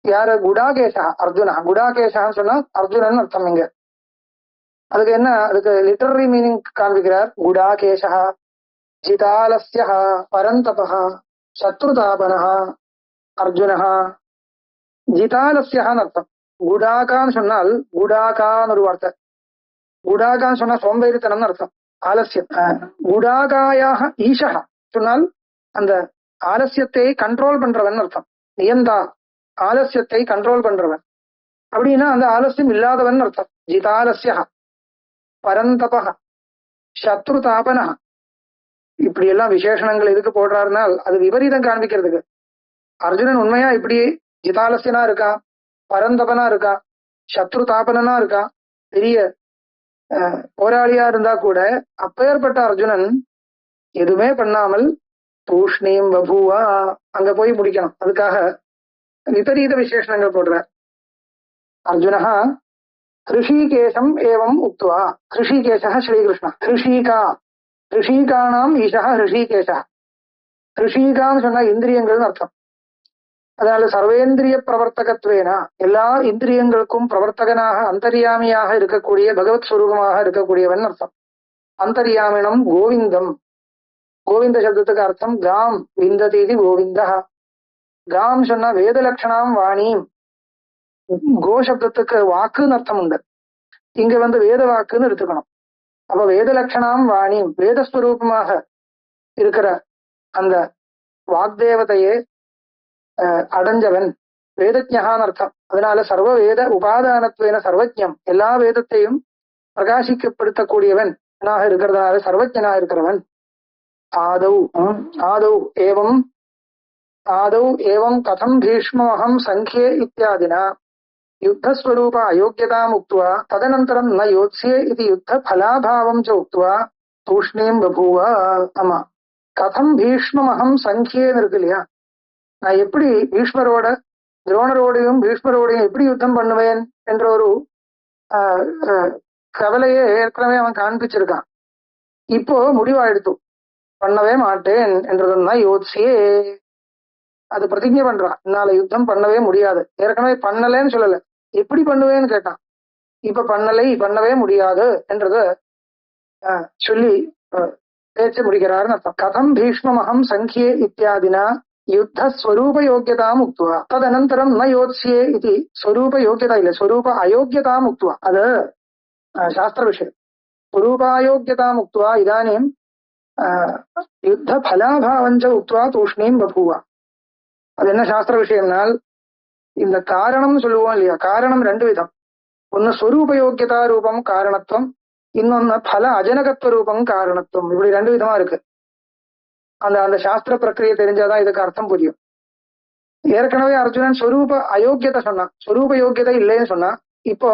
யாரு குடாகேஷா அர்ஜுனா. குடாகேஷான்னு சொன்னா அர்ஜுனன் அர்த்தம். இங்க அதுக்கு என்ன, அதுக்கு லிட்டரரி மீனிங் காண்பிக்கிறார். குடாகேஷா ஜிதாலஸ்ய பரந்தபः சத்ருதாபனः அர்ஜுனः. ஜிதாலஸ்யான்னு அர்த்தம். குடாகான்னு சொன்னால் குடாகான்னு ஒரு வார்த்தை, குடாகான்னு சொன்னா சோம்பேறித்தனம் அர்த்தம், ஆலசியம். குடாகாயாக ஈஷா சொன்னால் அந்த ஆலசியத்தை கண்ட்ரோல் பண்றவன் அர்த்தம். நியந்தா, ஆலசியத்தை கண்ட்ரோல் பண்றவன் அப்படின்னா அந்த ஆலசியம் இல்லாதவன் அர்த்தம். ஜிதாலஸ்ய பரந்தபः சத்ருதாபனः, இப்படி எல்லாம் விசேஷணங்கள் எதுக்கு போடுறாருனால் அது விபரீதம் காண்பிக்கிறதுக்கு. அர்ஜுனன் உண்மையா இப்படி ஜிதாலசியனா இருக்கா, பரந்தபனா இருக்கா, சத்ரு தாபனா இருக்கா, பெரிய போராளியா இருந்தா கூட அப்பேற்பட்ட அர்ஜுனன் எதுவுமே பண்ணாமல் தூஷ்ணீம் பபூவா அங்க போய் முடிக்கணும். அதுக்காக விபரீத விசேஷணங்கள் போடுறார். அர்ஜுனஹா ஹிருஷிகேசம் ஏவம் உக்துவா. ஹிருஷிகேசः ஸ்ரீகிருஷ்ணா. ஹிருஷீகானாம் ஈஷா ஹிருஷிகேசா. ஹிருஷீகான்னு சொன்னா இந்திரியங்கள்னு அர்த்தம். அதனால சர்வேந்திரிய பிரவர்த்தகத்வேனா எல்லா இந்திரியங்களுக்கும் பிரவர்த்தகனாக அந்தர்யாமியாக இருக்கக்கூடிய பகவத் ஸ்வரூபமாக இருக்கக்கூடியவன் அர்த்தம். அந்தர்யாமினம் கோவிந்தம். கோவிந்த சப்தத்துக்கு அர்த்தம் காம் விந்ததீதி கோவிந்தா. காம் சொன்னா வேத லட்சணாம் வாணிம். கோ சப்தத்துக்கு வாக்குன்னு அர்த்தம் உண்டு. இங்க வேத வாக்குன்னு எடுத்துக்கணும். அப்ப வேத லட்சணாம் வாணிம் வேதஸ்வரூபமாக இருக்கிற அந்த வாக்தேவதையே அடைஞ்சவன் வேதஜகான்னு அர்த்தம். அதனால சர்வ வேத உபாதானத்துவேன சர்வஜம் எல்லா வேதத்தையும் பிரகாசிக்கப்படுத்தக்கூடியவன் இருக்கிறதுனால சர்வஜனா இருக்கிறவன். ஆதௌ ஏவம் கதம் பீஷ்மஹம் சங்கே இத்தியாதினா யுத்தஸ்வரூப அயோக்கியதாம் உக்த்வா ததனந்தரம் ந யோத்ஸ்யே இது யுத்த பலாபாவம் ச உக்த்வா தூஷ்ணீம் பபூவ. ஆமா, கதம் பீஷ்மஹம் சங்கேன்னு இருக்கு இல்லையா, நான் எப்படி பீஷ்மரோட துரோணரோடையும் பீஷ்மரோடையும் எப்படி யுத்தம் பண்ணுவேன் என்ற ஒரு கவலையே ஏற்கனவே அவன் காண்பிச்சிருக்கான். இப்போ முடிவாயிடுத்து, பண்ணவே மாட்டேன் என்றதுன்னா யோசியே அது பிரதிஜை பண்றான். என்னால யுத்தம் பண்ணவே முடியாது. ஏற்கனவே பண்ணலன்னு சொல்லல, எப்படி பண்ணுவேன்னு கேட்டான். இப்ப பண்ணவே முடியாது என்றத சொல்லி பேச்சு முடிக்கிறாருன்னு அர்த்தம். கதம் பீஷ்மஹம் சங்கே இத்தியாதினா யுத்த ஸ்வரூப யோக்கியதாம் உக்துவா ததனந்தரம் ந யோத்ஸ்யே இது. ஸ்வரூப யோக்கியதா இல்ல, ஸ்வரூப அயோக்கியதாம் உக்துவா. அது சாஸ்திர விஷயம். ஸ்வரூபாயோக்கியதாம் உக்துவா இதானீம் யுத்த பலாபாவஞ்ச உக்துவா தூஷ்ணீம் பபூவா. அது என்ன சாஸ்திர விஷயம்னால், இந்த காரணம் சொல்லுவோம் இல்லையா, காரணம் ரெண்டு விதம். ஒன்னு ஸ்வரூப யோக்கியதா ரூபம் காரணத்துவம், இன்னொன்னு பல அஜனகத்துவ ரூபம் காரணத்துவம். இப்படி ரெண்டு விதமா இருக்கு. அந்த சாஸ்திர பிரக்கிரியை தெரிஞ்சாதான் இதுக்கு அர்த்தம் புரியும். ஏற்கனவே அர்ஜுனன் ஸ்வரூப அயோக்கியத்தை சொன்னான், ஸ்வரூப யோக்கியதை இல்லைன்னு சொன்னா, இப்போ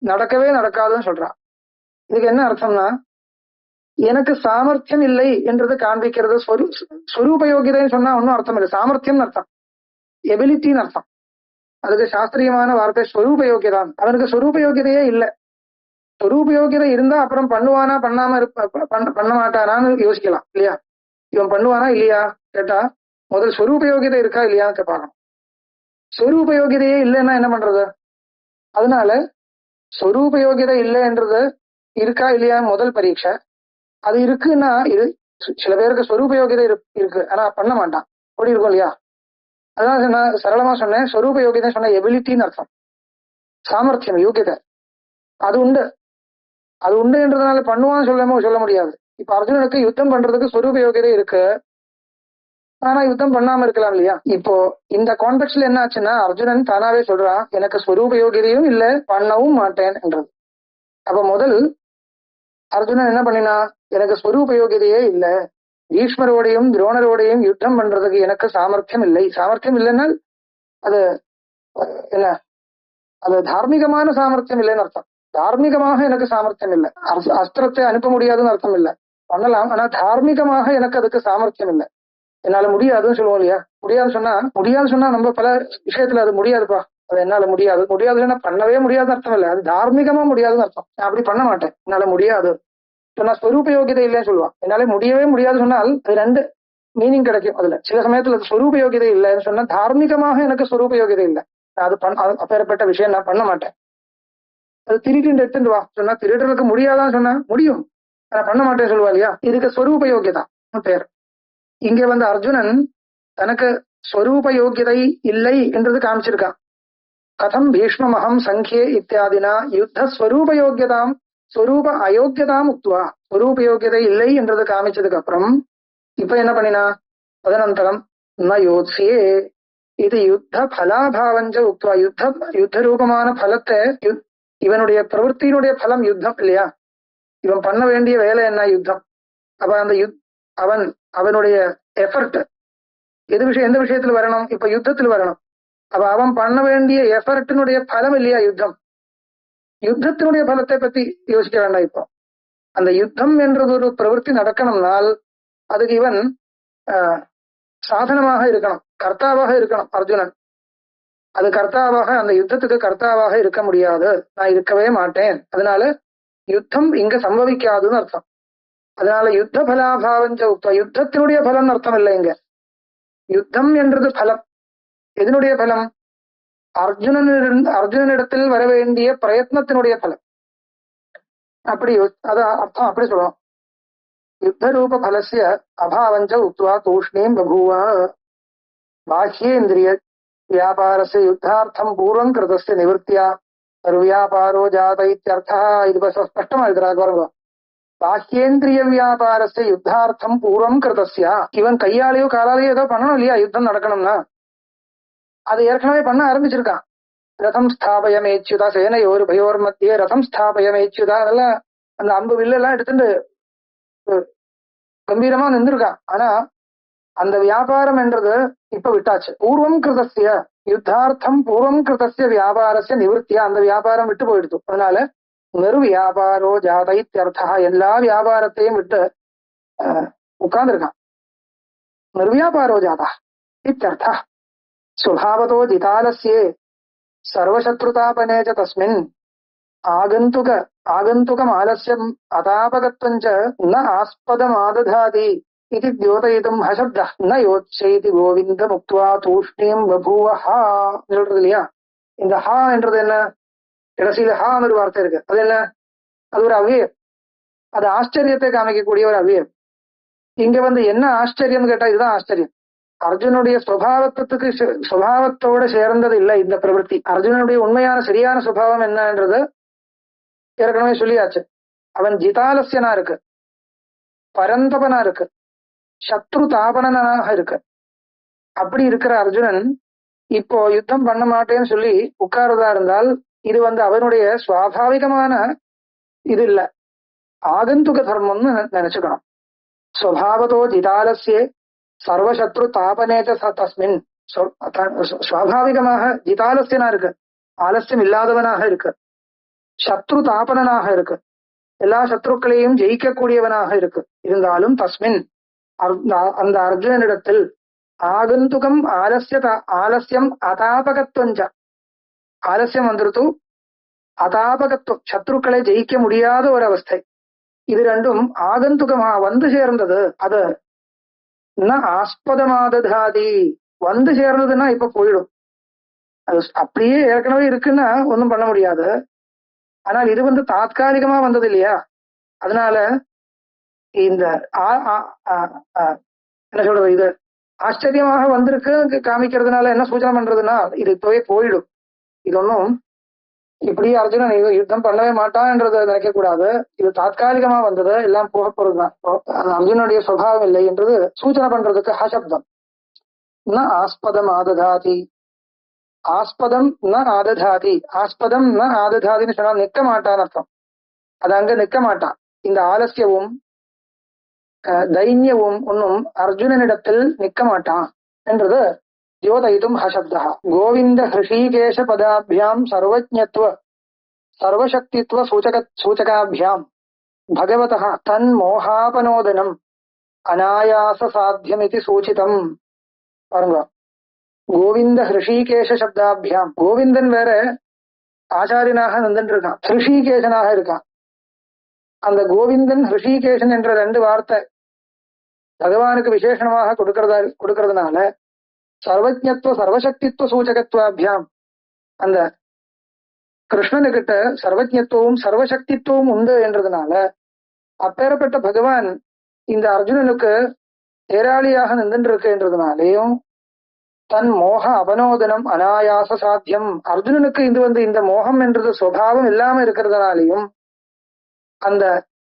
நடக்கவே நடக்காதுன்னு சொல்றான். இதுக்கு என்ன அர்த்தம்னா, எனக்கு சாமர்த்தியம் இல்லை என்றது காண்பிக்கிறது. ஸ்வரூப யோகியதைன்னு சொன்னா ஒன்னும் அர்த்தம் இல்லை, சாமர்த்தியம் அர்த்தம், எபிலிட்டின்னு அர்த்தம். அதுக்கு சாஸ்திரியமான வார்த்தை ஸ்வரூப யோகியதான். அவனுக்கு ஸ்வரூப யோகியதையே இல்லை. ஸ்வரூப யோகியதை இருந்தா அப்புறம் பண்ணுவானா பண்ணாம பண்ண மாட்டானான்னு யோசிக்கலாம் இல்லையா. இவன் பண்ணுவானா இல்லையா கேட்டா முதல் ஸ்வரூப யோகியதை இருக்கா இல்லையான்னு பார்க்கணும். ஸ்வரூப யோகியதையே இல்லைன்னா என்ன பண்றது? அதனால ஸ்வரூப யோகியதை இல்லைன்றது இருக்கா இல்லையா முதல் பரீட்சை. அது இருக்குன்னா, இது சில பேருக்கு ஸ்வரூப யோகியதை இருக்கு ஆனா பண்ண மாட்டான், அப்படி இருக்கும் இல்லையா. அதான் நான் சரளமா சொன்னேன், ஸ்வரூப யோகியதை சொன்ன எபிலிட்டின்னு அர்த்தம், சாமர்த்தியம் யோகியதை. அது உண்டு, அது உண்டு என்றதுனால பண்ணுவான்னு சொல்ல முடியாது. இப்ப அர்ஜுனனுக்கு யுத்தம் பண்றதுக்கு ஸ்வரூப யோகியதை இருக்கு, ஆனா யுத்தம் பண்ணாம இருக்கலாம் இல்லையா. இப்போ இந்த கான்டெக்ட்ல என்ன ஆச்சுன்னா, அர்ஜுனன் தானாவே சொல்றான் எனக்கு ஸ்வரூப யோகியதையும் இல்லை பண்ணவும் மாட்டேன் என்றது. அப்ப முதல் அர்ஜுனன் என்ன பண்ணினா, எனக்கு ஸ்வரூப யோகியதையே இல்லை, பீஷ்மரோடையும் துரோணரோடையும் யுத்தம் பண்றதுக்கு எனக்கு சாமர்த்தியம் இல்லை. சாமர்த்தியம் இல்லைன்னா அது என்ன, அது தார்மீகமான சாமர்த்தியம் இல்லைன்னு அர்த்தம். தார்மீகமாக எனக்கு சாமர்த்தியம் இல்லை, அஸ்திரத்தை அனுப்ப முடியாதுன்னு அர்த்தம் இல்லை, பண்ணலாம், ஆனா தார்மீகமாக எனக்கு அதுக்கு சாமர்த்தியம் இல்லை, என்னால முடியாதுன்னு சொல்லுவோம் இல்லையா. முடியாதுன்னு சொன்னா நம்ம பல விஷயத்துல அது முடியாதுப்பா, அது என்னால முடியாதுன்னா பண்ணவே முடியாதுன்னு அர்த்தம் இல்லை, அது தார்மீகமா முடியாதுன்னு அர்த்தம். நான் அப்படி பண்ண மாட்டேன், என்னால முடியாது சொன்னா ஸ்வரூப யோகியதை இல்லைன்னு சொல்லுவான். என்னால முடியவே முடியாது சொன்னால் அது ரெண்டு மீனிங் கிடைக்கும். அதுல சில சமயத்துல ஸ்வரூப யோகியதை இல்லைன்னு சொன்னா தார்மீகமாக எனக்கு ஸ்வரூப யோகியதை இல்லை, அது அப்பேற்பட்ட விஷயம் நான் பண்ண மாட்டேன். அது திருட்டு எடுத்துட்டு வா சொன்னா திருடனுக்கு முடியாதான்னு சொன்னா முடியும், நான் பண்ண மாட்டேன்னு சொல்லுவா இல்லையா. இதுக்கு ஸ்வரூப யோகியதா பேர். இங்க அர்ஜுனன் தனக்கு ஸ்வரூப யோகியதை இல்லை என்றது காமிச்சிருக்கான். கதம் பீஷ்மஹம் சங்கே இத்தியாதினா யுத்த ஸ்வரூப யோகியதாம் ஸ்வரூப அயோக்கியதாம் உக்துவா. ஸ்வரூப யோகியதை இல்லை என்றது காமிச்சதுக்கு அப்புறம் இப்ப என்ன பண்ணினா, ததனந்தரம் ந யோத்ஸ்யே இது யுத்த பலாபாவஞ்ச உக்துவா. யுத்த ரூபமான பலத்தை, இவனுடைய பிரவൃத்தியினுடைய பலம் யுத்தம் இல்லையா, இவன் பண்ண வேண்டிய வேலை என்ன யுத்தம். அப்ப அந்த அவனுடைய எஃபர்ட் எந்த விஷயத்துல வரணும்? இப்ப யுத்தத்துல வரணும். அப்ப அவன் பண்ண வேண்டிய எஃபர்ட்டினுடைய பலம் இல்லையா யுத்தம்? யுத்தத்தினுடைய பலத்தை பத்தி யோசிக்க வேண்டாம். இப்போ அந்த யுத்தம் என்றது ஒரு பிரவൃத்தி நடக்கணும்னால் அதுக்கு இவன் சாதனமாக இருக்கணும், கர்த்தாவாக இருக்கணும் அர்ஜுனன். அது கர்த்தாவாக, அந்த யுத்தத்துக்கு கர்த்தாவாக இருக்க முடியாது, நான் இருக்கவே மாட்டேன். அதனால யுத்தம் இங்க சம்பவிக்காதுன்னு அர்த்தம். அதனால யுத்த பலாபாவஞ்ச உக்த, யுத்தத்தினுடைய பலன் அர்த்தம் இல்லை இங்க. யுத்தம் என்றது பலம். எதனுடைய பலம்? அர்ஜுனனிடத்தில் வர வேண்டிய பிரயத்னத்தினுடைய பலம். அப்படி அத அர்த்தம் அப்படி சொல்லணும். யுத்த ரூப பலசிய அபாவஞ்ச உக்த்வா தூஷ்ணீம் பபூவ பாஹ்யேந்திரிய வியாபாரஸ்ய யுத்தார்த்தம் பூர்வம் கிருதஸ்ய நிவர்த்தியா வியாபாரோ ஜாத இத்தியர்த்தா. இது ஸ்பஷ்டமா இருக்கிறார் பாருங்க. பாஹ்யேந்திரிய வியாபாரஸ்ய யுத்தார்த்தம் பூர்வம் கிருதஸ்யா. இவன் கையாலேயோ காலாலேயோ ஏதோ பண்ணணும் இல்லையா யுத்தம் நடக்கணும்னா? அது ஏற்கனவே பண்ண ஆரம்பிச்சிருக்கான். ரதம் ஸ்தாபயமேச்சுதா சேனையோர் பயோர் மத்தியே ரதம் ஸ்தாபயமேச்சுதா. அதெல்லாம் அந்த அம்பு வில்லெல்லாம் எடுத்துட்டு கம்பீரமா நின்றுருக்கான். ஆனா அந்த வியாபாரம் என்றது இப்ப விட்டாச்சு. பூர்வம் கிருதஸ்ய யுத்தார்த்தம் பூர்வம் கிருதஸ்ய வியாபாரஸ்ய நிவர்த்தியா. அந்த வியாபாரம் விட்டு போயிடுது. அதனால நிர் வியாபாரோ ஜாத இத்தியர்த்தா. எல்லா வியாபாரத்தையும் விட்டு உட்கார்ந்துருக்கான். நிர்வியாபாரோ ஜாதா இத்தியர்த்தா. சுபாவதோ ஜிதாலஸ்யே சர்வசத்ருதாபனே ச தஸ்மின் ஆகந்துகம் ஆலஸ்யம் அதாபகத்வஞ்ச ந ஆஸ்பதமாததாதி இது தியோதயிதும் ஹசப்தः ந யோத்சைதி கோவிந்த முக்த்வா தூஷ்ணீம் பபூவ ஹா சொல்றது இல்லையா? இந்த ஹா என்றது என்ன? கடைசியில ஹா ஒரு வார்த்தை இருக்கு. அது என்ன? அது ஒரு அவ்வியம். அது ஆச்சரியத்தை காமிக்கக்கூடிய ஒரு அவ்வியம். இங்க என்ன ஆச்சரியம் கேட்டா இதுதான் ஆச்சரியம். அர்ஜுனுடைய சுபாவத்தோட சேர்ந்தது இல்லை இந்த பிரவೃத்தி. அர்ஜுனனுடைய உண்மையான சரியான சுபாவம் என்னன்றது ஏற்கனவே சொல்லியாச்சு. அவன் ஜிதாலசியனா இருக்கு, பரந்தபனா இருக்கு, சத்ரு தாபனனாக இருக்கு. அப்படி இருக்கிற அர்ஜுனன் இப்போ யுத்தம் பண்ண மாட்டேன்னு சொல்லி உட்கார்றதா இருந்தால் இது அவனுடைய சுவாபாவிகமான இது இல்ல, ஆகந்துக தர்மம்னு நினைச்சுக்கணும். ஸ்வபாவதோ ஜிதாலசியே சர்வசத்ரு தாபனேச்ச தஸ்மின். சுவாபாவிகமாக ஜிதாலசியனா இருக்கு, ஆலசியம் இல்லாதவனாக இருக்கு, சத்ரு தாபனனாக இருக்கு, எல்லா சத்ருக்களையும் ஜெயிக்கக்கூடியவனாக இருக்கு. இருந்தாலும் தஸ்மின் அந்த அர்ஜுனனிடத்தில் ஆகந்துகம் ஆலசியம் அதாபகத்வஞ்ச. ஆலசியம் வந்துருத்து, அதாபகத்துவம் சத்ருக்களை ஜெயிக்க முடியாத ஒரு அவஸ்தை. இது ரெண்டும் ஆகந்துகமா சேர்ந்தது. அது ஆஸ்பதமாததாதி சேர்ந்ததுன்னா இப்ப போயிடும். அது அப்படியே ஏற்கனவே இருக்குன்னா ஒன்றும் பண்ண முடியாது. ஆனால் இது தாத்காலிகமா வந்தது இல்லையா? அதனால இந்த என்ன சொல்றது, இது ஆச்சரியமாக வந்திருக்கு காமிக்கிறதுனால என்ன சூச்சனை பண்றதுன்னா இது இப்பவே போயிடும். இது ஒன்றும் இப்படி அர்ஜுனன் யுத்தம் பண்ணவே மாட்டான்ன்றதை நினைக்க கூடாது. இது தாத்காலிகமா வந்தது, எல்லாம் போக போறதுதான். அது அர்ஜுனுடைய சுபாவம் இல்லை என்றது சூச்சனை பண்றதுக்கு ஹசப்தம். ந ஆஸ்பதம் ஆததாதி, ஆஸ்பதம் ந ஆததாதி, ஆஸ்பதம் ந ஆததாதின்னு சொன்னா நிற்க மாட்டான்னு அர்த்தம். அது அங்க நிற்க மாட்டான். இந்த ஆலசியவும் தைன்யவும் ஒன்னும் அர்ஜுனனிடத்தில் நிற்க மாட்டான் என்றது தியோதயிதும் ஹசப்தா. கோவிந்த ஹிருஷிகேஷ பதாபியாம் சர்வஜ்ஞத்வ சர்வசக்தித்வ சூச்சகாபியாம் பகவதः தன் மோகாபனோதனம் அநாயாச சாத்தியமிதி சூச்சிதம். பாருங்க, கோவிந்த ஹிருஷிகேஷ சப்தாபியாம். கோவிந்தன் வேற ஆச்சாரியனாக நின்று இருக்கான், ஹிருஷிகேஷனாக இருக்கான். அந்த கோவிந்தன் ஹிருஷிகேஷன் என்ற ரெண்டு வார்த்தை பகவானுக்கு விசேஷமாக கொடுக்கறதுனால சர்வஜத்துவ சர்வசக்தித்துவ சூச்சகத்துவாபியாம் அந்த கிருஷ்ணனுக்கிட்ட சர்வஜத்துவம் சர்வசக்தித்துவம் உண்டு என்றதுனால அப்பேறப்பட்ட பகவான் இந்த அர்ஜுனனுக்கு ஏராளியாக நின்று இருக்கு என்றதுனாலேயும் தன் மோக அபனோதனம் அனாயாச சாத்தியம். அர்ஜுனனுக்கு இது இந்த மோகம் என்றது சுபாவம் இல்லாம இருக்கிறதுனாலையும் அந்த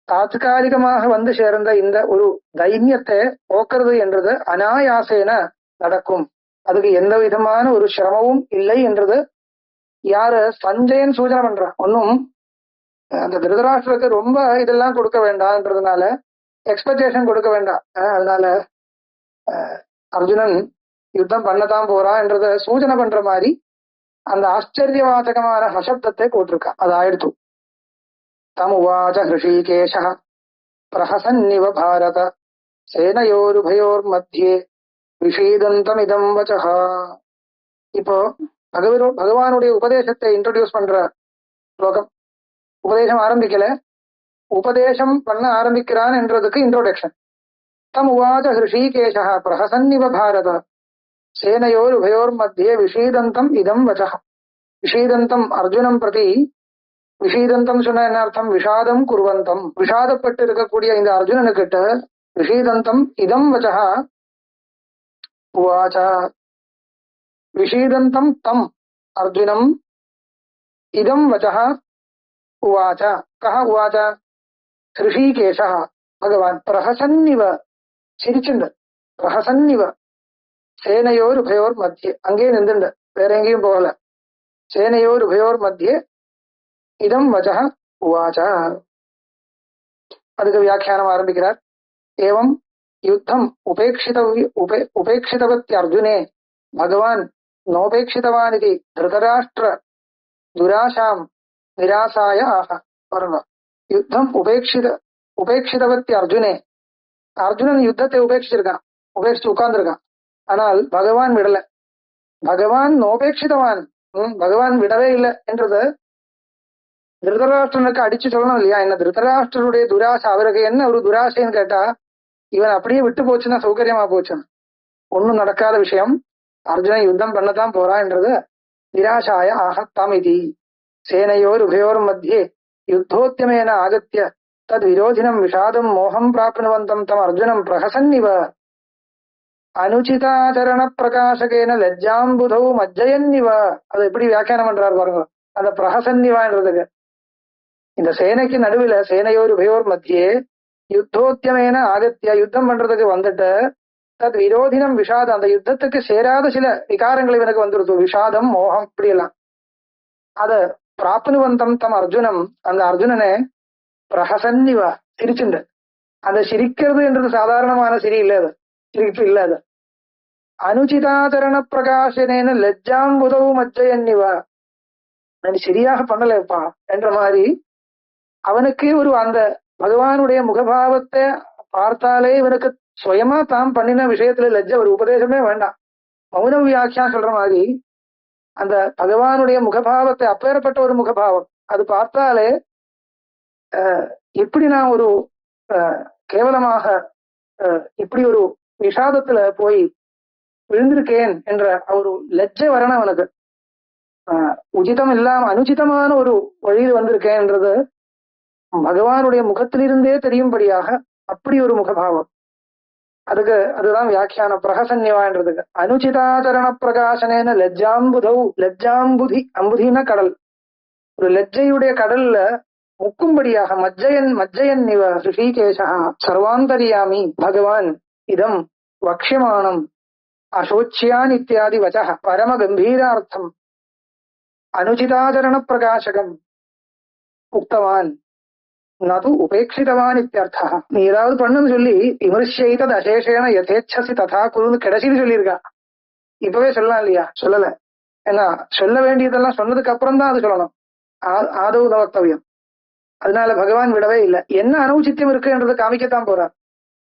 தாத்காலிகமாக சேர்ந்த இந்த ஒரு தைரியத்தை போக்குறது என்றது அனாயாசேன நடக்கும். அதுக்கு எந்த விதமான ஒரு சிரமமும் இல்லை என்றது யாரு சஞ்சயன் சூச்சனை பண்றான். ஒன்னும் அந்த திருதராஷ்டிரருக்கு ரொம்ப இதெல்லாம் கொடுக்க வேண்டாம்ன்றதுனால எக்ஸ்பெக்டேஷன் கொடுக்க வேண்டாம். அதனால அர்ஜுனன் யுத்தம் பண்ணத்தான் போறான்றத சூச்சனை பண்ற மாதிரி அந்த ஆச்சரியவாச்சகமான ஹசப்தத்தை போட்டிருக்கா. அது ஆயிடுத்து. தமுவாச்ச ஹிருஷிகேஷ பிரஹசன்னிவ பாரத சேனையோருபயோர் மத்தியே விஷீதந்தமிதம் வச்சஹ. இப்போ பகவானுடைய உபதேசத்தை இன்ட்ரோடியூஸ் பண்ற ஸ்லோகம். உபதேசம் ஆரம்பிக்கல, உபதேசம் பண்ண ஆரம்பிக்கிறான் என்றதுக்கு இன்ட்ரோடக்ஷன். தம் உவாச்ச ஹிருஷிகேஷ பிரஹசன்னிவ பாரத சேனையோர் உபயோர் மத்தியே விஷீதந்தம் இதம் வச்சஹ. விஷீதந்தம் அர்ஜுனம் பிரதி, விஷீதந்தம் சொன்ன என்ன அர்த்தம்? விஷாதம் குருவந்தம், விஷாதப்பட்டு இருக்கக்கூடிய இந்த அர்ஜுனனுக்கிட்ட விஷீதந்தம் இதம் வச்சஹ உவாச்ச. விஷீதந்தம் தம் அர்ஜுனம் இதம் வச்சஹ உவாச்ச. கஹ உவாச்ச? ஹிருஷிகேஷ பகவான் பிரஹசன்னிவ சிரிச்சுண்டு, பிரஹசன்னிவ சேனையோர் உபயோர் மத்தியே, அங்கே நின்றுண்டு, வேற எங்கேயும் போகல. சேனையோர் உபயோர் மத்தியே இதம் வச்சஹ உவாச்ச. அதுக்கு வியாக்கியானம் ஆரம்பிக்கிறார். ஏவம் யுத்தம் உபேட்சிதவத்தி அர்ஜுனே பகவான் நோபேட்சிதவான் இது திருதராஷ்டிர துராசாம் நிராசாய ஆக. பாருங்க, யுத்தம் உபேட்சிதவத்தி அர்ஜுனே. அர்ஜுனன் யுத்தத்தை உபேட்சிச்சிருக்கான், உபேட்சிச்சு உட்கார்ந்துருக்கான். ஆனால் பகவான் விடல. பகவான் நோபேட்சிதவான், பகவான் விடவே இல்லை என்றது திருதராஷ்டிரனுக்கு அடிச்சு சொல்லணும் இல்லையா? என்ன திருதராஷ்டிரனுடைய துராசை, அவருக்கு என்ன ஒரு துராசைன்னு கேட்டா, இவன் அப்படியே விட்டு போச்சுன்னா சௌகரியமா போச்சுன்னு. ஒன்னும் நடக்காத விஷயம், அர்ஜுனன் யுத்தம் பண்ணத்தான் போறான்ன்றது நிராசாய ஆகத்தாம் இது. சேனையோர் உபயோர் மத்தியே யுத்தோத்தியமேன ஆகத்திய தத் விரோதினம் விஷாதம் மோகம் பிராப்னுவந்தம் தம் அர்ஜுனம் பிரஹசன்னிவ அனுச்சிதாச்சரண பிரகாசகேன லஜ்ஜாம்புதௌ மஜ்ஜயன்னிவ. அது எப்படி வியாக்கியானம் பண்றாரு பாருங்க, அந்த பிரஹசன்னிவான்றதுக்கு. இந்த சேனைக்கு நடுவில் சேனையோர் உபயோர் மத்தியே யுத்தோத்தியமேன ஆகத்திய, யுத்தம் பண்றதுக்கு வந்துட்டு தத் விரோதினம் விஷாதம், அந்த யுத்தத்துக்கு சேராத சில விகாரங்கள் இவனுக்கு வந்துருது, விஷாதம் மோகம் இப்படி எல்லாம். அத பிராப்னுவந்தம் தம் அர்ஜுனம், அந்த அர்ஜுனனை பிரஹசன்னிவ சிரிச்சுண்டு. அந்த சிரிக்கிறது என்றது சாதாரணமான சிரி இல்ல, அது சிரிப்பு இல்ல. அது அனுச்சிதாச்சரண பிரகாசனேன லஜ்ஜாம்புதௌ மஜ்ஜயன்னிவ, நான் சரியாக பண்ணலப்பா என்ற மாதிரி அவனுக்கு ஒரு அந்த பகவானுடைய முகபாவத்தை பார்த்தாலே இவனுக்கு சுயமா தாம் பண்ணின விஷயத்துல லஜ்ஜ, ஒரு உபதேசமே வேண்டாம், மௌன வியாக்கியா சொல்ற மாதிரி அந்த பகவானுடைய முகபாவத்தை, அப்பேற்பட்ட ஒரு முகபாவம் அது பார்த்தாலே எப்படி நான் ஒரு கேவலமாக இப்படி ஒரு விஷாதத்துல போய் விழுந்திருக்கேன் என்ற ஒரு லஜ்ஜை வரணும் அவனுக்கு. உச்சிதம் இல்லாம அனுச்சிதமான ஒரு வழியில் வந்திருக்கேன்றது பகவானுடைய முகத்திலிருந்தே தெரியும்படியாக அப்படி ஒரு முகபாவம். அதுதான் வியாக்கியானம் பிரஹசன்னிவான்றதுக்கு. அனுச்சிதாச்சரண பிரகாசனேன லஜ்ஜாம்புதௌ, லஜ்ஜாம்புதி, அம்புதின கடல், ஒரு லஜ்ஜையுடைய கடல்ல முக்கும்படியாக மஜ்ஜயன் நிவ ரிஷிகேஷா சர்வாந்தரியாமி பகவான் இதம் வக்ஷ்யமானம் அசோச்சியான் இத்தியாதி வச்ச பரம கம்பீரார்த்தம் அனுச்சிதாச்சரண பிரகாசகம் உக்தவான் நது உபேட்சிதவான் இத்தியர்த்தா. நீ ஏதாவது பண்ணுன்னு சொல்லி விமர்சைத்தது அசேஷேன யதேச்சசி ததா குருன்னு கடைசின்னு சொல்லியிருக்கா. இப்பவே சொல்லலாம் இல்லையா? சொல்லல. ஏன்னா சொல்ல வேண்டியதெல்லாம் சொன்னதுக்கு அப்புறம் தான் அது சொல்லணும், ஆதவு வக்தவியம். அதனால பகவான் விடவே இல்லை. என்ன அனுச்சித்தியம் இருக்குன்றது காமிக்கத்தான் போறார்.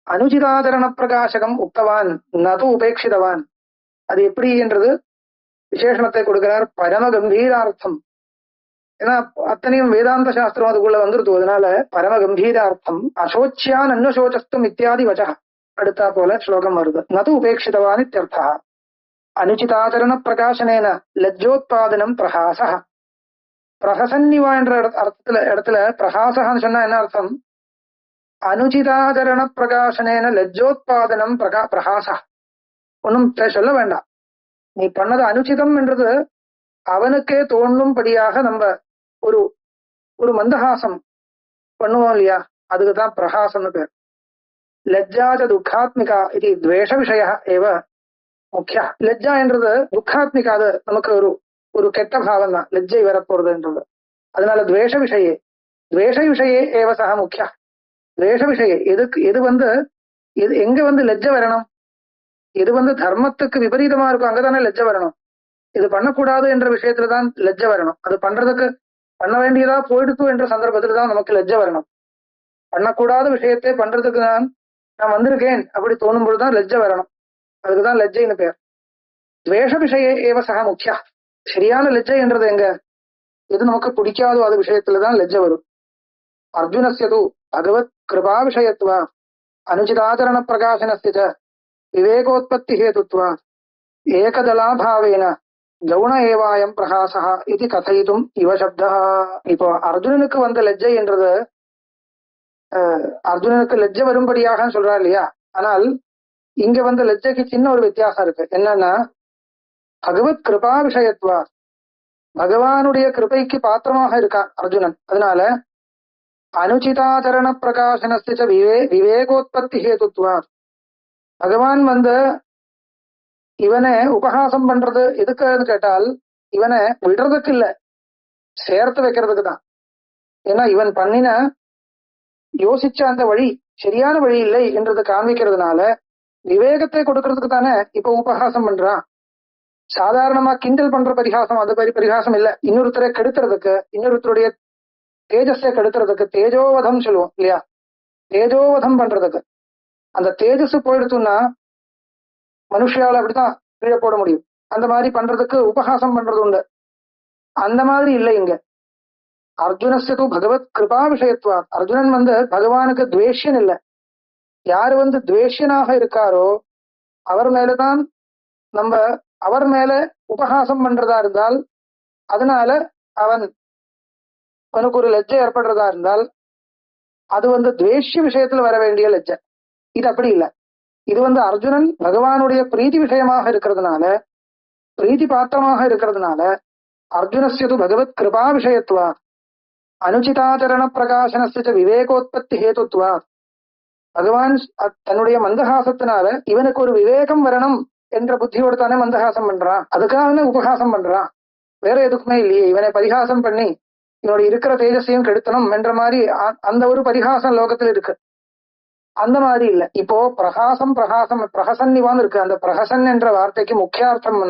அனுச்சிதாச்சரண பிரகாசகம் உக்தவான் நது உபேட்சிதவான். அது எப்படி என்றது விசேஷணத்தை கொடுக்கிறார். பரம கம்பீரார்த்தம், ஏன்னா அத்தனையும் வேதாந்த சாஸ்திரம் அதுக்குள்ள வந்துருது. அதனால பரம கம்பீரார்த்தம் அசோச்சியான் அன்வசோச்சஸ்தும் இத்தியாதி வச்ச அடுத்தா போல ஸ்லோகம் வருது. நது உபேட்சிதவான் இத்தியர்த்தா. அனுச்சிதாச்சரண பிரகாசனேன லஜ்ஜோத்பாதனம் பிரகாச. பிரஹசன்னிவா என்ற இடத்துல பிரகாசன்னு சொன்னா என்ன அர்த்தம்? அனுச்சிதாச்சரண பிரகாசனேன லஜ்ஜோத்பாதனம் பிரகாச. ஒன்னும் சொல்ல வேண்டாம், நீ பண்ணது அனுச்சிதம் என்றது அவனுக்கே தோணும்படியாக நம்ம ஒரு ஒரு மந்தஹாசம் பண்ணுவோம் இல்லையா? அதுக்குதான் பிரகாசம்னு பேர். லஜ்ஜாச்ச துக்காத்மிகா இது துவேஷ விஷய ஏவ முக்கிய. லஜ்ஜா என்றது துக்காத்மிகா, அது நமக்கு ஒரு கெட்ட பாவம் தான் லஜ்ஜை வரப்போறதுன்றது. அதனால துவேஷ விஷயே ஏவ சக முக்கிய. துவேஷ விஷயம் எது எங்க லெஜ்ஜை வரணும், எது தர்மத்துக்கு விபரீதமா இருக்கும் அங்கதானே லெஜ்ஜை வரணும். இது பண்ணக்கூடாது என்ற விஷயத்துலதான் லெஜ்ஜை வரணும். அது பண்ண வேண்டியதா போயிடுத்து என்ற சந்தர்ப்பத்துல தான் நமக்கு லெஜ்ஜை வரணும். பண்ணக்கூடாத விஷயத்தை பண்றதுக்கு நான் வந்திருக்கேன் அப்படி தோணும் பொழுதுதான் லெஜ்ஜை வரணும். அதுக்குதான் லெஜ்ஜைன்னு பேர். துவேஷ விஷய ஏவ சக முக்கியா. சரியான லெஜ்ஜை என்றது எங்க, எது நமக்கு பிடிக்காதோ அது விஷயத்துலதான் லெஜ்ஜை வரும். அர்ஜுனஸ்யது பகவத் கிருபா விஷயத்துவ அனுச்சிதாச்சரண பிரகாசனஸ்ய விவேகோத்பத்தி ஹேதுத்வ ஏகதலாபாவேன கவுண ஏவாயம் பிரகாசா இது கதைத்தும் இவ சப்தா. இப்போ அர்ஜுனனுக்கு வந்த லெஜ்ஜை என்றது அர்ஜுனனுக்கு லெஜ்ஜை வரும்படியாக சொல்றா இல்லையா. ஆனால் இங்க வந்த லெஜ்ஜைக்கு சின்ன ஒரு வித்தியாசம் இருக்கு. என்னன்னா பகவத் கிருபா விஷயத்துவா, பகவானுடைய கிருபைக்கு பாத்திரமாக இருக்கான் அர்ஜுனன். அதனால அனுச்சிதாச்சரண பிரகாசனஸ்ய விவேகோத்பத்தி ஹேதுத்வா, பகவான் இவனை உபகாசம் பண்றது எதுக்குன்னு கேட்டால் இவனை விடுறதுக்கு இல்ல, சேர்த்து வைக்கிறதுக்கு தான். ஏன்னா இவன் பண்ணின யோசிச்ச அந்த வழி சரியான வழி இல்லை என்றதை காண்பிக்கிறதுனால விவேகத்தை கொடுக்கறதுக்கு தானே இப்ப உபகாசம் பண்றான். சாதாரணமா கிண்டல் பண்ற பரிகாசம் அது பரிகாசம் இல்ல. இன்னொருத்தரை கெடுத்துறதுக்கு, இன்னொருத்தருடைய தேஜஸை கெடுத்துறதுக்கு தேஜோவதம் சொல்லுவோம் இல்லையா. தேஜோவதம் பண்றதுக்கு அந்த தேஜஸ் போயிடுத்துன்னா மனுஷால அப்படித்தான் கீழே போட முடியும். அந்த மாதிரி பண்றதுக்கு உபகாசம் பண்றது உண்டு. அந்த மாதிரி இல்லை இங்க. அர்ஜுனஸ்து பகவத் கிருபா விஷயத்துவா, அர்ஜுனன் பகவானுக்கு துவேஷ்யன் இல்லை. யாரு துவேஷ்யனாக இருக்காரோ அவர் மேலதான் நம்ம அவர் மேல உபகாசம் பண்றதா இருந்தால், அதனால அவனுக்கு ஒரு லெஜ்ஜை ஏற்படுறதா இருந்தால் அது துவேஷ்ய விஷயத்துல வர வேண்டிய லெஜ்ஜை. இது அப்படி இல்லை. இது அர்ஜுனன் பகவானுடைய பிரீதி விஷயமாக இருக்கிறதுனால, பிரீதி பாத்திரமாக இருக்கிறதுனால அர்ஜுனஸ்யது பகவத் கிருபா விஷயத்துவா அனுச்சிதாச்சரண பிரகாசனஸ்ய விவேகோத்பத்தி ஹேதுத்வா, பகவான் தன்னுடைய மந்தஹாசத்தினால இவனுக்கு ஒரு விவேகம் வரணும் என்ற புத்தியோடு தானே மந்தஹாசம் பண்றான். அதுக்காக உபகாசம் பண்றான், வேற எதுக்குமே இல்லையே. இவனை பரிகாசம் பண்ணி இவனுடைய இருக்கிற தேஜஸையும் கெடுத்தணும் என்ற மாதிரி அந்த ஒரு பரிகாசம் லோகத்துல இருக்கு. அந்த மாதிரி இல்ல. இப்போ பிரகாசம் பிரகசன்னிவான் இருக்கு. அந்த பிரகசன் என்ற வார்த்தைக்கு முக்கியார்த்தம்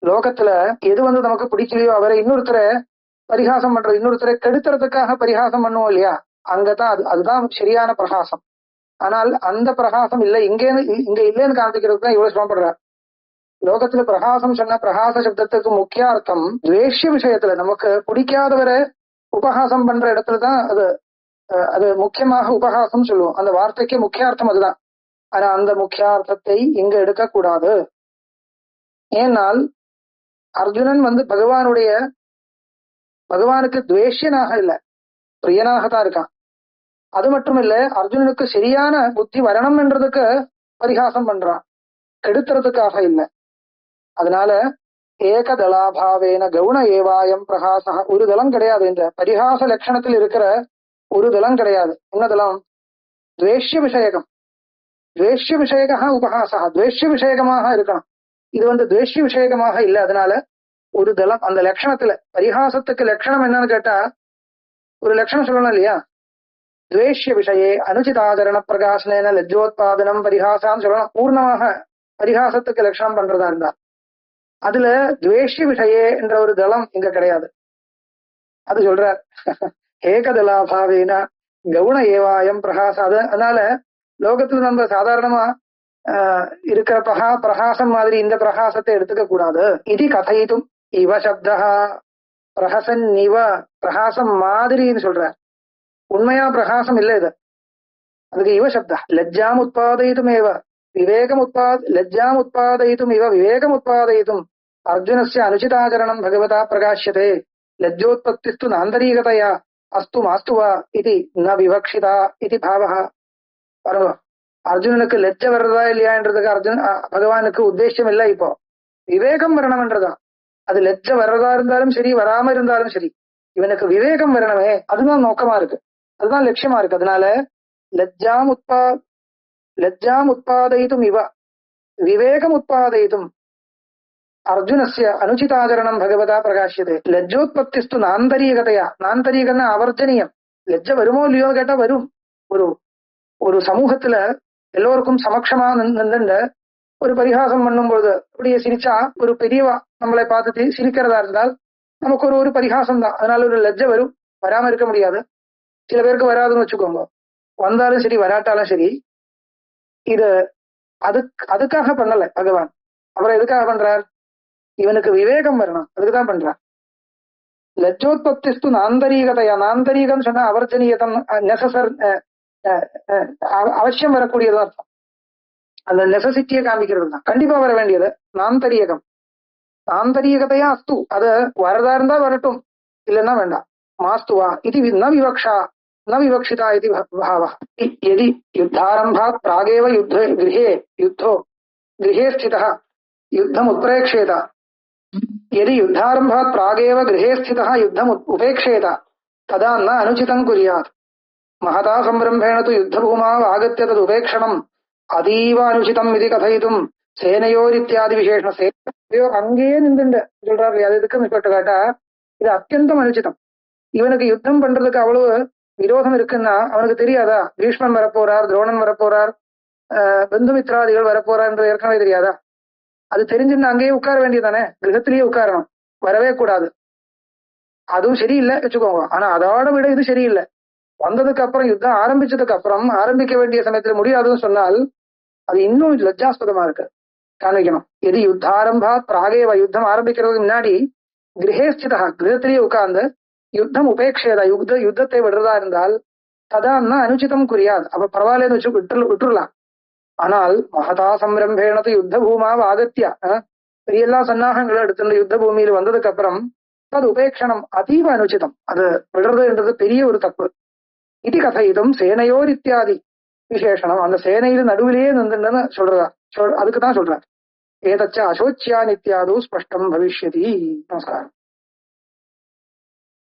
லோகத்துல எது நமக்கு பிடிக்கலையோ அவரை இன்னொருத்தரை பரிகாசம் பண்றது, இன்னொருத்தரை கெடுத்துறதுக்காக பரிகாசம் பண்ணுவோம் இல்லையா, அங்கதான் அதுதான் சரியான பிரகாசம். ஆனால் அந்த பிரகாசம் இல்லை இங்க இல்லைன்னு காண்பிக்கிறதுக்கு தான் இவ்வளவு சிரமப்படுறார். லோகத்துல பிரகாசம் சொன்ன பிரகாச சப்தத்துக்கு முக்கிய அர்த்தம் துவேஷ்ய விஷயத்துல நமக்கு பிடிக்காதவரை உபகாசம் பண்ற இடத்துலதான் அது முக்கியமாக உபகாசம் சொல்லுவோம். அந்த வார்த்தைக்கு முக்கியார்த்தம் அதுதான். ஆனா அந்த முக்கியார்த்தத்தை இங்க எடுக்கக்கூடாது. ஏனால் அர்ஜுனன் பகவானுக்கு துவேஷ்யனாக இல்ல, பிரியனாகத்தான் இருக்கான். அது மட்டும் இல்ல, அர்ஜுனனுக்கு சரியான புத்தி வரணும் என்றதுக்கு பரிகாசம் பண்றான், கெடுத்துறதுக்காக இல்ல. அதனால ஏகதலாபாவேன கவுண ஏவாயம் பிரகாசா, ஒரு தளம் கிடையாது. இந்த பரிகாச லட்சணத்தில் இருக்கிற ஒரு தளம் கிடையாது. என்ன தளம்? துவேஷ்ய விஷயகம். துவேஷ்ய விஷயக உபகாசா, துவேஷ்ய விஷயகமாக இருக்கணும். இது துவேஷ்ய விஷயகமாக இல்லை. அதனால ஒரு தளம் அந்த லட்சணத்துல, பரிகாசத்துக்கு லட்சணம் என்னன்னு கேட்டா ஒரு லட்சணம் சொல்லணும் இல்லையா. துவேஷ்ய விஷயே அனுச்சிதாச்சரண பிரகாசன லஜ்ஜோத்பாதனம் பரிகாசான்னு சொல்லணும். பூர்ணமாக பரிகாசத்துக்கு லட்சணம் பண்றதா இருந்தா அதுல துவேஷ்ய விஷயே என்ற ஒரு தளம் இங்க கிடையாது. அது சொல்ற ஏகதலாபாவேனா கவுண ஏவாயம் பிரகாச. அதனால லோகத்துல நம்ம சாதாரணமா இருக்கிற பிரகாசம் மாதிரி இந்த பிரகாசத்தை எடுத்துக்க கூடாது. இது கதைத்தும் இவ சப்தா பிரகசன் இவ, பிரகாசம் மாதிரின்னு சொல்ற. உண்மையா பிரகாசம் இல்லை இது. அதுக்கு இவ சப்தா லஜ்ஜாம் உத்பாதயித்தும் ஏவ விவேகம் லஜ்ஜாம் உத்பாதயித்தும் இவ விவேகம் உத்பாதயித்தும் அர்ஜுனஸ்ய அனுச்சிதாச்சரணம் பகவதா பிரகாஷ்யதே லஜ்ஜோத்பத்திஸ்து நாந்தரீகதையா அஸ்து மாஸ்து வா இது ந விவக்ஷிதா இது பாவஹ. பாருங்க, அர்ஜுனனுக்கு லெஜ்ஜ வர்றதா இல்லையான்றதுக்கு பகவானுக்கு உத்தேசம் இல்லை. இப்போ விவேகம் வரணும்ன்றதான். அது லெஜ்ஜ வர்றதா இருந்தாலும் சரி, வராம இருந்தாலும் சரி, இவனுக்கு விவேகம் வரணுமே, அதுதான் நோக்கமா இருக்கு, அதுதான் லட்சியமா இருக்கு. அதனால லஜ்ஜாம் உத்பாதயித்தும் இவ விவேகம் உத்பாதயித்தும் அர்ஜுனஸ்ய அனுச்சிதாச்சரணம் பகவதா பிரகாஷ்யதே லஜ்ஜோத்பத்திஸ்து நாந்தரீகதையா. நாந்தரீகன்னா அவர்ஜனீயம். லெஜ்ஜ வருமோ இல்லையோ கேட்டா வரும். ஒரு ஒரு சமூகத்துல எல்லோருக்கும் சமக்ஷமா நின்று ஒரு பரிகாசம் பண்ணும்போது அப்படியே சிரிச்சா ஒரு பெரியவா நம்மளை பார்த்து சிரிக்கிறதா இருந்தால் நமக்கு ஒரு ஒரு பரிகாசம் தான். அதனால ஒரு லஜ்ஜை வரும், வராம இருக்க முடியாது. சில பேருக்கு வராதுன்னு வச்சுக்கோங்க. வந்தாலும் சரி வராட்டாலும் சரி, இது அதுக்காக பண்ணல பகவான். அப்புறம் எதுக்காக பண்றார்? இவனுக்கு விவேகம் வரணும், அதுக்குதான் பண்றார். லஜ்ஜோத்பத்திஸ்து நாந்தரீகதையா, நாந்தரீகம் சொன்னா அவர்ஜனீயதம், நெசசர், அவசியம் வரக்கூடியது அர்த்தம். அந்த நெசசிட்டியை காமிக்கிறது தான், கண்டிப்பா வர வேண்டியது நாந்தரீகம். நாந்தரீகதையா அஸ்து, அது வரதா இருந்தா வரட்டும், இல்லைன்னா வேண்டாம். மாஸ்துவா இது ந விவக்ஷா न विवक्षिता इति भावः। यदि युद्धारम्भात् प्रागेव गृहे स्थितः युद्धम् उत्प्रेक्षेत, यदि युद्धारम्भात् प्रागेव गृहे स्थितः युद्धम् उपेक्षेत तदा न अनुचितं कुर्यात्। महता संरम्भेण तु युद्धभूमाम् आगत्य तदुपेक्षणम् अतीव अनुचितम् इति कथयितुम् சேனையோரித்யாதி விசேஷண சேனையோ அங்கேயே நின்றுண்டு சொல்றாரு. அது எதுக்குன்னு கேட்டா இது அத்தியந்தம் அனுச்சிதம். இவனுக்கு யுத்தம் பண்றதுக்கு அவ்வளவு விரோதம் இருக்குன்னா அவனுக்கு தெரியாதா? பீஷ்மன் வரப்போறார், துரோணன் வரப்போறார், பந்துமித்ராதிகள் வரப்போறார் ஏற்கனவே தெரியாதா? அது தெரிஞ்சுன்னு அங்கேயே உட்கார வேண்டியதானே, கிரகத்திலேயே உட்காரணும், வரவே கூடாது. அதுவும் சரியில்லை வச்சுக்கோங்க. ஆனா அதோட விட இது சரியில்லை. வந்ததுக்கு அப்புறம் யுத்தம் ஆரம்பிச்சதுக்கு அப்புறம் ஆரம்பிக்க வேண்டிய சமயத்துல முடியாதுன்னு சொன்னால் அது இன்னும் லஜ்ஜாஸ்பதமா இருக்கு, காண்பிக்கணும். எது யுத்தாரம்பா பிராகேவ, யுத்தம் ஆரம்பிக்கிறதுக்கு முன்னாடி கிரகே ஸ்திதா, கிரகத்திலேயே உட்கார்ந்து யுத்தம் உபேட்சேதா, யுத்தத்தை விடுறதா இருந்தால் ததான்னா அனுச்சிதம் குறியாது, அப்ப பரவாயில்லன்னு வச்சு விட்டுறலாம். ஆனால் மகதா சம்ரம்பேணத்து யுத்த பூமாவ ஆகத்தியா, பெரிய எல்லா சன்னாகங்களும் எடுத்துட்டு யுத்த பூமியில வந்ததுக்கு அப்புறம் அது உபேட்சணம் அதீவ அனுச்சிதம், அது விடுறதுன்றது பெரிய ஒரு தப்பு. இது கதையிதும் சேனையோர் இத்தியாதி விசேஷனம், அந்த சேனையில நடுவிலேயே நின்றுன்னு சொல்றதா, அதுக்குதான் சொல்றார். ஏதச்ச அசோச்சியா நித்யாது ஸ்பஷ்டம் பவிஷ்யதி. நமஸ்காரம்.